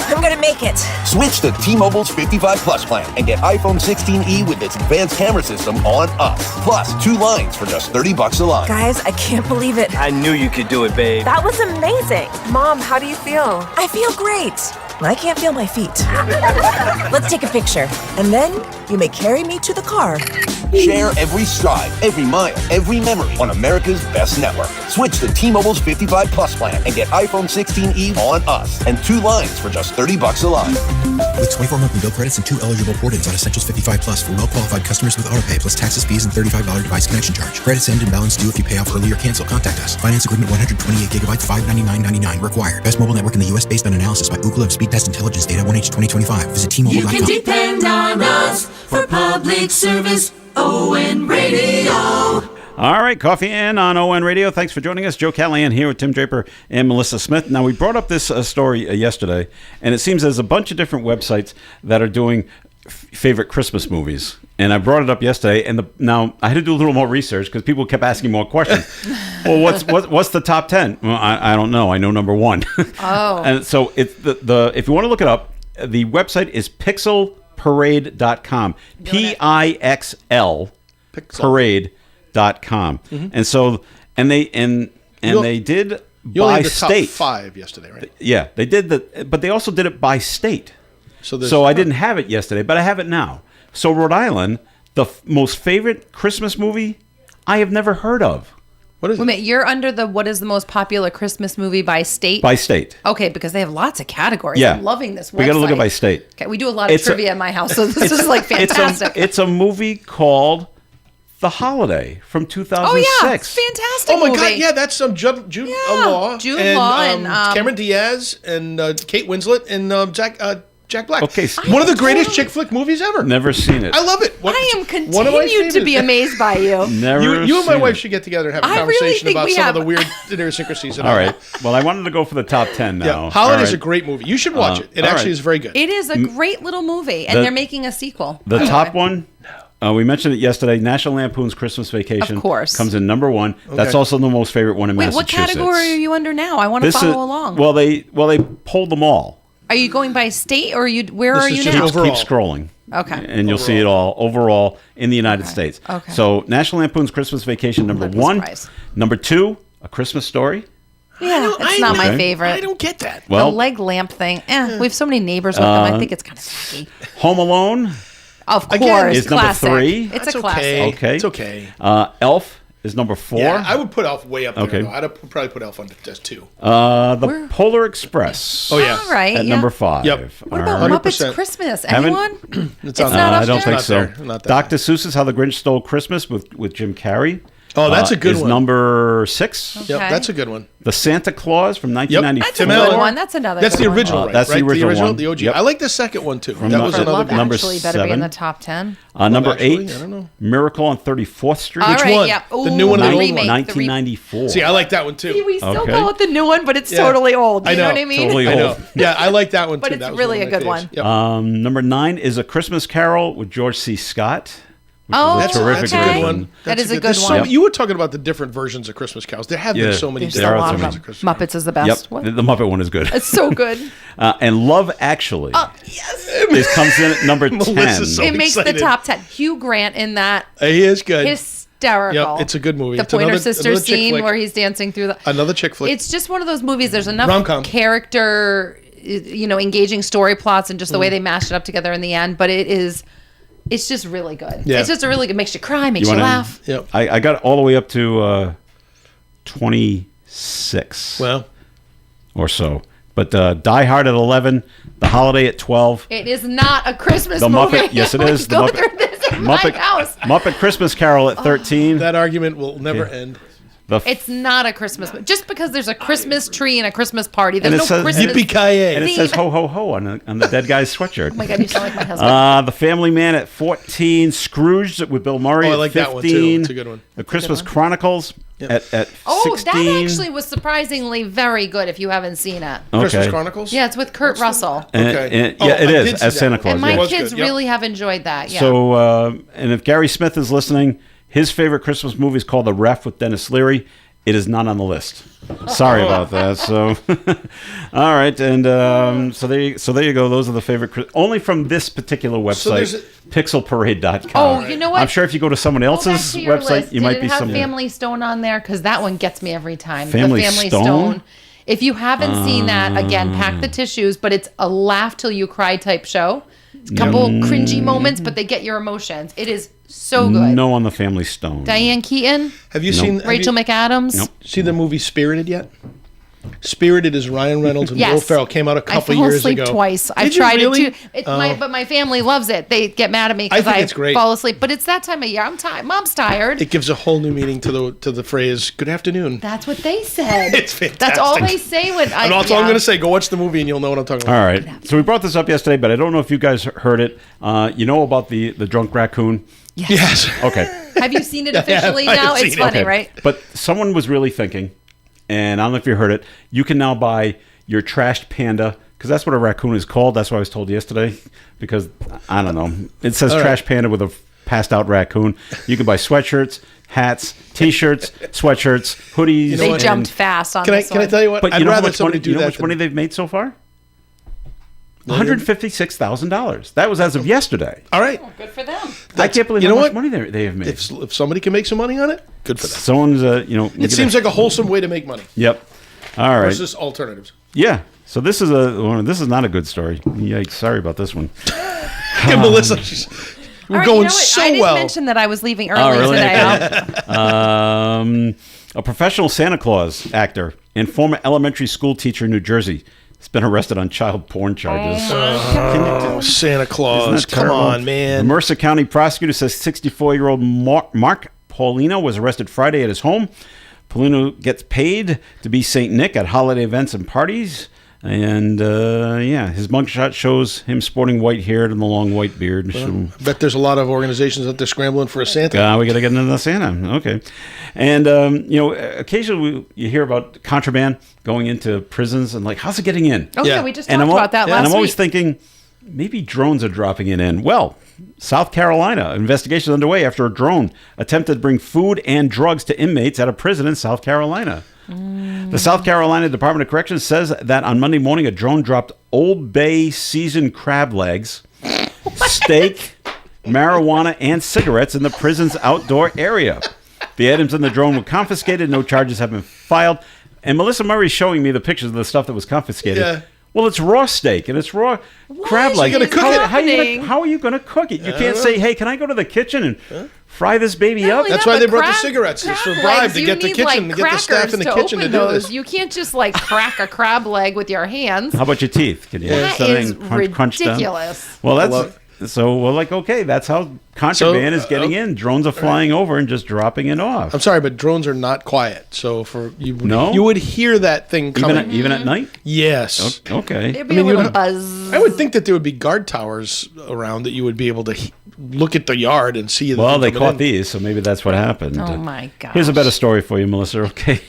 Speaker 14: I'm gonna make it.
Speaker 16: Switch to T-Mobile's 55 Plus plan and get iPhone 16e with its advanced camera system on us. Plus, 2 lines for just $30 a line.
Speaker 14: Guys, I can't believe it.
Speaker 17: I knew you could do it, babe.
Speaker 14: That was amazing. Mom, how do you feel? I feel great. I can't feel my feet. Let's take a picture, and then you may carry me to the car.
Speaker 16: Share every stride, every mile, every memory on America's best network. Switch to T-Mobile's 55 Plus plan and get iPhone 16e on us and 2 lines for just $30 a line.
Speaker 18: With 24 monthly bill credits and 2 eligible port-ins on Essentials 55 Plus for well-qualified customers with autopay plus taxes, fees, and $35 device connection charge. Credits end and balance due if you pay off early or cancel. Contact us. Finance agreement 128 gigabytes, $599.99 required. Best mobile network in the U.S. based on analysis by Ookla of Speed Test Intelligence Data 1H 2025. Visit T-Mobile.com.
Speaker 11: You can depend on us for public service. ON Radio.
Speaker 6: All right, Coffee and on ON Radio. Thanks for joining us. Joe Callahan here with Tim Draper and Melissa Smith. Now, we brought up this story yesterday, and it seems there's a bunch of different websites that are doing favorite Christmas movies. And I brought it up yesterday, and now I had to do a little more research because people kept asking more questions. Well, what's the top 10? Well, I don't know. I know number 1.
Speaker 7: Oh.
Speaker 6: And so it's the if you want to look it up, the website is pixelparade.com. Pixl parade.com. And so they did
Speaker 8: You only
Speaker 6: by
Speaker 8: had the top
Speaker 6: state.
Speaker 8: 5 yesterday, right?
Speaker 6: Yeah, they did but they also did it by state.
Speaker 8: So
Speaker 6: I didn't have it yesterday, but I have it now. So Rhode Island, the most favorite Christmas movie I have never heard of.
Speaker 8: What is
Speaker 7: Wait a minute, you're under the what is the most popular Christmas movie by state?
Speaker 6: By state.
Speaker 7: Okay, because they have lots of categories.
Speaker 6: Yeah.
Speaker 7: I'm loving this website.
Speaker 6: We got to look at by state.
Speaker 7: Okay, we do a lot of trivia in my house, so this is like fantastic.
Speaker 6: It's a movie called The Holiday from 2006.
Speaker 7: Oh yeah, it's fantastic.
Speaker 8: Oh my
Speaker 7: movie.
Speaker 8: God! Yeah, that's Jude Law,
Speaker 7: Jude
Speaker 8: and,
Speaker 7: Law and
Speaker 8: Cameron Diaz and Kate Winslet and Jack Black.
Speaker 6: Okay,
Speaker 8: one of the greatest chick flick movies ever.
Speaker 6: Never seen it.
Speaker 8: I love it.
Speaker 7: I am continued to be amazed by you.
Speaker 6: Never.
Speaker 8: You and my
Speaker 6: seen
Speaker 8: wife
Speaker 6: it.
Speaker 8: should get together and have a
Speaker 7: I really
Speaker 8: conversation
Speaker 7: think
Speaker 8: about
Speaker 7: we
Speaker 8: some
Speaker 7: have-
Speaker 8: of the weird idiosyncrasies.
Speaker 6: All right. Well, I wanted to go for the top 10 now.
Speaker 8: Yeah, Holiday's
Speaker 6: All right.
Speaker 8: a great movie. You should watch it. It
Speaker 6: all
Speaker 8: actually
Speaker 6: right.
Speaker 8: is very good.
Speaker 7: It is a great little movie, and they're making a sequel.
Speaker 6: The top one, we mentioned it yesterday, National Lampoon's Christmas Vacation.
Speaker 7: Of course.
Speaker 6: Comes in number 1. That's
Speaker 8: Okay.
Speaker 6: also the most favorite one in
Speaker 7: Wait, what
Speaker 6: Massachusetts.
Speaker 7: category are you under now? I want to follow along.
Speaker 6: Well, they pulled them all.
Speaker 7: Are you going by state, or are you? Where
Speaker 8: This
Speaker 7: are
Speaker 8: is
Speaker 7: you
Speaker 8: just
Speaker 7: now?
Speaker 8: overall.
Speaker 6: Keep scrolling.
Speaker 7: Okay.
Speaker 6: And you'll see it all overall in the United States.
Speaker 7: Okay.
Speaker 6: So National Lampoon's Christmas Vacation, number
Speaker 7: I'd be
Speaker 6: 1.
Speaker 7: surprised.
Speaker 6: Number 2, A Christmas Story.
Speaker 7: Yeah, it's not my
Speaker 6: Okay.
Speaker 7: favorite.
Speaker 8: I don't get that.
Speaker 6: Well,
Speaker 7: the leg lamp thing. We have so many neighbors with them. I think it's kind of tacky.
Speaker 6: Home Alone
Speaker 7: Of course,
Speaker 8: Again,
Speaker 6: is number
Speaker 7: classic.
Speaker 6: 3.
Speaker 7: It's
Speaker 8: That's
Speaker 7: a classic.
Speaker 8: okay.
Speaker 6: Okay.
Speaker 8: It's okay.
Speaker 6: Elf is number 4.
Speaker 8: Yeah, I would put Elf way up there.
Speaker 6: Okay.
Speaker 8: Though. I'd probably put Elf on just 2.
Speaker 6: The Polar Express.
Speaker 8: Oh yeah.
Speaker 7: All right.
Speaker 6: At
Speaker 7: yeah.
Speaker 6: number 5.
Speaker 8: Yep.
Speaker 7: What about
Speaker 6: All right.
Speaker 7: Muppets
Speaker 8: 100%.
Speaker 7: Christmas?
Speaker 6: Haven't-
Speaker 7: Anyone?
Speaker 8: It's
Speaker 7: not
Speaker 8: on
Speaker 7: up
Speaker 6: I don't
Speaker 7: there?
Speaker 6: think so.
Speaker 8: Not there. Not there.
Speaker 6: Dr. Seuss's How the Grinch Stole Christmas with Jim Carrey.
Speaker 8: Oh, that's a good
Speaker 6: is
Speaker 8: one.
Speaker 6: number 6.
Speaker 7: Okay.
Speaker 8: Yep, that's a good one.
Speaker 6: The Santa Claus from 1994.
Speaker 7: That's a
Speaker 8: Tim
Speaker 7: good
Speaker 8: Allen.
Speaker 7: one. That's another.
Speaker 8: That's
Speaker 7: good
Speaker 8: the
Speaker 7: one.
Speaker 8: original, right?
Speaker 6: That's the
Speaker 8: right?
Speaker 6: original one.
Speaker 8: the OG.
Speaker 6: Yep.
Speaker 8: I like the second one too.
Speaker 6: From
Speaker 8: that
Speaker 6: the-
Speaker 8: was
Speaker 7: For
Speaker 8: another
Speaker 7: Love
Speaker 8: good
Speaker 6: number
Speaker 7: Actually better be in
Speaker 6: 7.
Speaker 7: the top 10.
Speaker 6: Number
Speaker 8: Actually,
Speaker 6: 8,
Speaker 8: I don't know.
Speaker 6: Miracle on 34th Street.
Speaker 7: All
Speaker 8: Which
Speaker 7: right,
Speaker 8: one?
Speaker 7: yeah.
Speaker 8: The
Speaker 7: Ooh,
Speaker 8: new one or the old
Speaker 7: remake,
Speaker 8: one?
Speaker 7: the re-
Speaker 6: 1994.
Speaker 8: See, I like that one
Speaker 7: See,
Speaker 8: too.
Speaker 7: we still
Speaker 6: Okay.
Speaker 7: call it the new one, but it's
Speaker 8: Yeah.
Speaker 7: totally old. You
Speaker 8: I
Speaker 7: know
Speaker 8: know.
Speaker 7: what I mean?
Speaker 6: Totally
Speaker 8: I know.
Speaker 6: old.
Speaker 8: Yeah, I like that one
Speaker 7: But
Speaker 8: too.
Speaker 7: it's
Speaker 8: That was
Speaker 7: really
Speaker 8: one of
Speaker 7: a
Speaker 8: my
Speaker 7: good
Speaker 8: faves.
Speaker 7: one.
Speaker 8: Yep.
Speaker 6: Number 9 is A Christmas Carol with George C. Scott. Which
Speaker 7: Oh,
Speaker 6: is a terrific
Speaker 8: That's a
Speaker 7: okay.
Speaker 8: good
Speaker 6: version.
Speaker 8: one.
Speaker 7: That is a good
Speaker 8: There's
Speaker 7: one.
Speaker 8: So, you were talking about the different versions of Christmas carols. There have
Speaker 6: Yeah.
Speaker 8: been so many
Speaker 7: There's
Speaker 6: There
Speaker 7: a
Speaker 6: are
Speaker 7: lot
Speaker 6: so
Speaker 7: of
Speaker 6: many.
Speaker 7: them.
Speaker 8: Christmas carols.
Speaker 7: Muppets is the best.
Speaker 6: Yep.
Speaker 7: What?
Speaker 6: The Muppet one is good.
Speaker 7: It's so good.
Speaker 6: And Love Actually.
Speaker 7: Yes.
Speaker 6: It comes in at number 10.
Speaker 8: Melissa's so
Speaker 7: It makes the
Speaker 8: excited.
Speaker 7: top 10. Hugh Grant in that.
Speaker 8: He is good.
Speaker 7: Hysterical.
Speaker 8: Yep, it's a good movie.
Speaker 7: The
Speaker 8: It's
Speaker 7: Pointer
Speaker 8: another-
Speaker 7: Sisters
Speaker 8: another chick
Speaker 7: scene
Speaker 8: flick.
Speaker 7: where he's dancing through the.
Speaker 8: Another chick flick.
Speaker 7: It's just one of those movies. There's enough
Speaker 8: Rom-com.
Speaker 7: character, engaging story plots, and just the way they mash it up together in the end. But it's just really good.
Speaker 8: Yeah.
Speaker 7: It's just a really good. Makes you cry, makes you,
Speaker 6: wanna-
Speaker 7: laugh.
Speaker 8: Yep.
Speaker 6: I got all the way up to 26
Speaker 8: Well,
Speaker 6: or so. But Die Hard at 11, The Holiday at 12.
Speaker 7: It is not a Christmas
Speaker 6: The
Speaker 7: movie.
Speaker 6: Muppet, yes, it
Speaker 7: We
Speaker 6: is. The
Speaker 7: go
Speaker 6: Muppet,
Speaker 7: through this in my house.
Speaker 6: Muppet Christmas Carol at 13.
Speaker 8: that argument will never end.
Speaker 6: The
Speaker 7: It's not a Christmas movie. Just because there's a Christmas tree and a Christmas party, there's
Speaker 6: And
Speaker 7: no
Speaker 6: it says-
Speaker 7: Christmas.
Speaker 8: Yippee-ki-yay.
Speaker 6: and it says ho ho ho on the dead guy's sweatshirt.
Speaker 7: Oh my God, you sound like my husband.
Speaker 6: The Family Man at 14, Scrooge with Bill Murray
Speaker 8: Oh, I
Speaker 6: at
Speaker 8: like
Speaker 6: 15,
Speaker 8: that one, too. It's a good one.
Speaker 6: The Christmas Chronicles at 16.
Speaker 7: Oh, that actually was surprisingly very good if you haven't seen it.
Speaker 8: Christmas
Speaker 6: Okay.
Speaker 8: Chronicles?
Speaker 7: Yeah, it's with Kurt Russell.
Speaker 6: And
Speaker 8: Oh,
Speaker 6: yeah, it
Speaker 8: I
Speaker 6: is
Speaker 8: did see
Speaker 6: as
Speaker 8: that
Speaker 6: Santa
Speaker 8: one.
Speaker 6: Claus.
Speaker 7: And my
Speaker 6: yeah.
Speaker 8: was
Speaker 7: kids
Speaker 8: good, yep.
Speaker 7: really have enjoyed that. Yeah.
Speaker 6: So, and if Gary Smith is listening, his favorite Christmas movie is called The Ref with Dennis Leary. It is not on the list. Sorry about that. So, all right, and so there you go. Those are the favorite, only from this particular website, pixelparade.com.
Speaker 7: Oh, you know what?
Speaker 6: I'm sure if you go to someone
Speaker 7: Go
Speaker 6: else's
Speaker 7: back to your
Speaker 6: website,
Speaker 7: list.
Speaker 6: you
Speaker 7: Did
Speaker 6: might
Speaker 7: it
Speaker 6: be
Speaker 7: have
Speaker 6: somewhere.
Speaker 7: Family Stone on there? Because that one gets me every time.
Speaker 6: Family
Speaker 7: the Family
Speaker 6: Stone?
Speaker 7: If you haven't seen that, again, pack the tissues. But it's a laugh till you cry type show. It's a couple cringy moments, but they get your emotions. It is so good.
Speaker 6: No on the Family Stone.
Speaker 7: Diane Keaton,
Speaker 8: Have you
Speaker 6: Nope.
Speaker 8: seen
Speaker 7: Rachel McAdams.
Speaker 6: Nope.
Speaker 8: seen the movie Spirited yet? Spirited is Ryan Reynolds and
Speaker 7: Yes.
Speaker 8: Will Ferrell. Came out a
Speaker 7: I
Speaker 8: couple
Speaker 7: fell
Speaker 8: years
Speaker 7: asleep
Speaker 8: ago.
Speaker 7: twice. I've
Speaker 8: Did you
Speaker 7: tried
Speaker 8: really?
Speaker 7: it too. But my family loves it. They get mad at me
Speaker 8: I
Speaker 7: because
Speaker 8: think
Speaker 7: I,
Speaker 8: it's great.
Speaker 7: fall asleep. But it's that time of year. I'm tired. Mom's tired.
Speaker 8: It gives a whole new meaning to the phrase "Good afternoon."
Speaker 7: That's what they said.
Speaker 8: It's fantastic.
Speaker 7: That's all they say when I.
Speaker 8: And that's all I'm going to say. Go watch the movie and you'll know what I'm talking about.
Speaker 6: All right. So we brought this up yesterday, but I don't know if you guys heard it. You know about the drunk raccoon?
Speaker 8: Yes.
Speaker 6: Okay.
Speaker 7: Have you seen it officially
Speaker 8: I have
Speaker 7: now?
Speaker 8: seen
Speaker 7: It's
Speaker 8: it.
Speaker 7: funny,
Speaker 6: Okay.
Speaker 7: right?
Speaker 6: But someone was really thinking, and I don't know if you heard it, you can now buy your trashed panda, because that's what a raccoon is called. That's what I was told yesterday, because, I don't know. It says
Speaker 8: All right.
Speaker 6: trash panda with a passed out raccoon. You can buy sweatshirts, hats, T-shirts, sweatshirts, hoodies.
Speaker 8: You know
Speaker 7: They
Speaker 8: what?
Speaker 7: jumped fast on
Speaker 8: Can I
Speaker 7: this one.
Speaker 8: tell you what?
Speaker 6: But
Speaker 8: I'd
Speaker 6: you know how
Speaker 8: rather
Speaker 6: much
Speaker 8: somebody
Speaker 6: money,
Speaker 8: do
Speaker 6: you know
Speaker 8: that
Speaker 6: how much money they've made so far? $156,000. That was as of yesterday.
Speaker 8: All right.
Speaker 7: Oh, good for them.
Speaker 6: I can't believe how much money they have made.
Speaker 8: If somebody can make some money on it, good for them.
Speaker 6: Someone's,
Speaker 8: It seems like a wholesome way to make money.
Speaker 6: Yep. All right.
Speaker 8: Versus alternatives.
Speaker 6: Yeah. So this is not a good story. Yikes! Sorry about this one.
Speaker 8: Melissa, we're going so
Speaker 7: I didn't
Speaker 8: well.
Speaker 7: mention that I was leaving early today.
Speaker 6: A professional Santa Claus actor and former elementary school teacher in New Jersey has been arrested on child porn charges.
Speaker 8: Oh, Santa Claus. Come on, man.
Speaker 6: The Mercer County prosecutor says 64-year-old Mark Paulino was arrested Friday at his home. Paulino gets paid to be St. Nick at holiday events and parties. And, his mugshot shows him sporting white hair and the long white beard.
Speaker 8: I bet there's a lot of organizations that they're scrambling for a Santa.
Speaker 6: We got to get into the Santa. Okay. And, occasionally you hear about contraband going into prisons and, how's it getting in?
Speaker 7: Oh, yeah, we just talked about that last week.
Speaker 6: And I'm always thinking, maybe drones are dropping it in. Well, South Carolina, investigation is underway after a drone attempted to bring food and drugs to inmates at a prison in South Carolina. The South Carolina Department of Corrections says that on Monday morning, a drone dropped Old Bay seasoned crab legs, steak, marijuana, and cigarettes in the prison's outdoor area. The items in the drone were confiscated. No charges have been filed. And Melissa Murray's showing me the pictures of the stuff that was confiscated.
Speaker 8: Yeah.
Speaker 6: Well, it's raw steak and it's raw crab legs. How are you going to cook it? You can't say, hey, can I go to the kitchen and fry this baby up?
Speaker 8: That's why they brought the cigarettes. It's for bribe to get the kitchen, to get the staff in the kitchen to do this.
Speaker 7: You can't just crack a crab leg with your hands.
Speaker 6: How about your teeth? Can you
Speaker 7: that is ridiculous.
Speaker 6: Well, that's how contraband is getting in. Drones are flying over and just dropping it off.
Speaker 8: I'm sorry, but drones are not quiet. So you would hear that thing coming.
Speaker 6: Even at night?
Speaker 8: Yes.
Speaker 6: Okay.
Speaker 7: There'd be a little buzz.
Speaker 8: I would think that there would be guard towers around that you would be able to look at the yard and see.
Speaker 6: Well, they caught these, so maybe that's what happened.
Speaker 7: Oh, my gosh.
Speaker 6: Here's a better story for you, Melissa. Okay.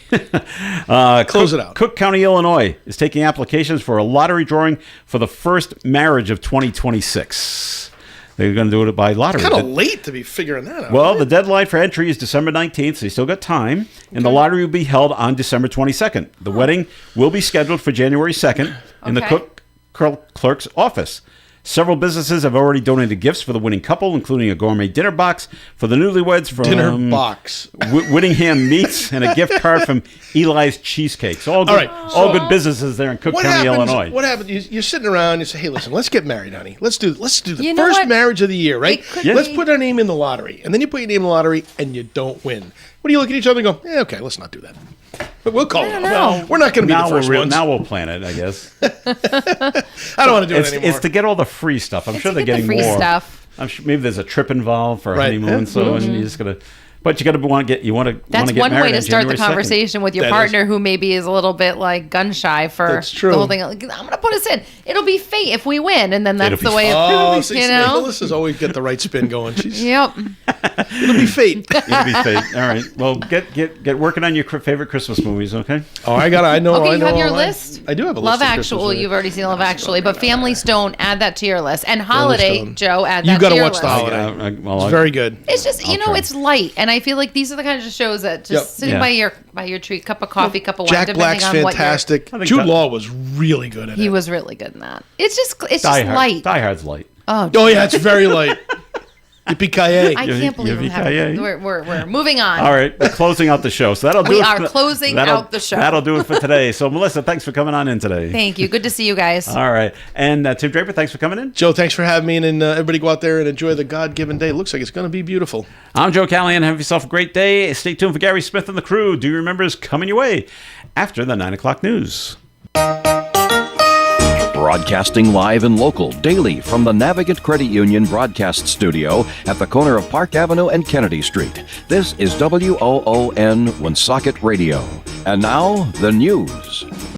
Speaker 8: Close it out.
Speaker 6: Cook County, Illinois is taking applications for a lottery drawing for the first marriage of 2026. They're going to do it by lottery.
Speaker 8: Kind of late to be figuring that out.
Speaker 6: Well, the deadline for entry is December 19th, so you still got time. And the lottery will be held on December 22nd. The wedding will be scheduled for January 2nd in the cook clerk's office. Several businesses have already donated gifts for the winning couple, including a gourmet dinner box for the newlyweds from Whittingham Meats and a gift card from Eli's Cheesecakes. All good businesses there in Cook County, Illinois.
Speaker 8: What happens? You're sitting around. You say, "Hey, listen, let's get married, honey. Let's do the first marriage of the year, right? Let's put our name in the lottery." And then you put your name in the lottery, and you don't win. What do you look at each other and go, okay, let's not do that. But we'll call it. Well, we're not going to be the first ones.
Speaker 6: Now we'll plan it, I guess.
Speaker 8: I don't want to do it anymore.
Speaker 6: It's to get all the free stuff. I'm sure they're getting more.
Speaker 7: Stuff.
Speaker 6: I'm sure maybe there's a trip involved for a honeymoon. So and you're just gonna. But you got to want to get married.
Speaker 7: That's one way to start the conversation with your partner who maybe is a little bit gun shy for the whole thing. I'm going to put us in. It'll be fate if we win, and then that's the way.
Speaker 8: Melissa's always got the right spin going.
Speaker 7: Yep.
Speaker 8: It'll be fate.
Speaker 6: It'll be fate. All right. Well, get working on your favorite Christmas movies. Okay.
Speaker 8: Oh, I know.
Speaker 7: Okay, you have your list.
Speaker 8: I do have a
Speaker 7: Love
Speaker 8: list.
Speaker 7: Actually, you've already seen Love Actually, but Family Stone, add that to your list, and Holiday, Joe, add that to your list.
Speaker 8: You got to watch the Holiday. It's very good.
Speaker 7: It's just it's light, and I feel like these are the kinds of shows that just sitting by your tree, cup of coffee, cup of wine.
Speaker 8: Jack Black's fantastic. Jude Law was really good at it.
Speaker 7: He was really good in that. It's just light.
Speaker 6: Die Hard's light.
Speaker 7: Oh
Speaker 8: yeah, it's very light. Yippee-ki-yay.
Speaker 7: I can't believe we're moving on.
Speaker 6: All right, we're closing out the show. So that'll do
Speaker 7: we
Speaker 6: it.
Speaker 7: are closing out the show.
Speaker 6: That'll do it for today. So Melissa, thanks for coming on in today.
Speaker 7: Thank you. Good to see you guys.
Speaker 6: All right. And Tim Draper, thanks for coming in.
Speaker 8: Joe, thanks for having me. And everybody go out there and enjoy the God-given day. It looks like it's going to be beautiful.
Speaker 6: I'm Joe Callahan. Have yourself a great day. Stay tuned for Gary Smith and the crew. Do you remember is coming your way after the 9 o'clock news.
Speaker 13: Broadcasting live and local daily from the Navigant Credit Union broadcast studio at the corner of Park Avenue and Kennedy Street. This is WOON Woonsocket Radio. And now, the news.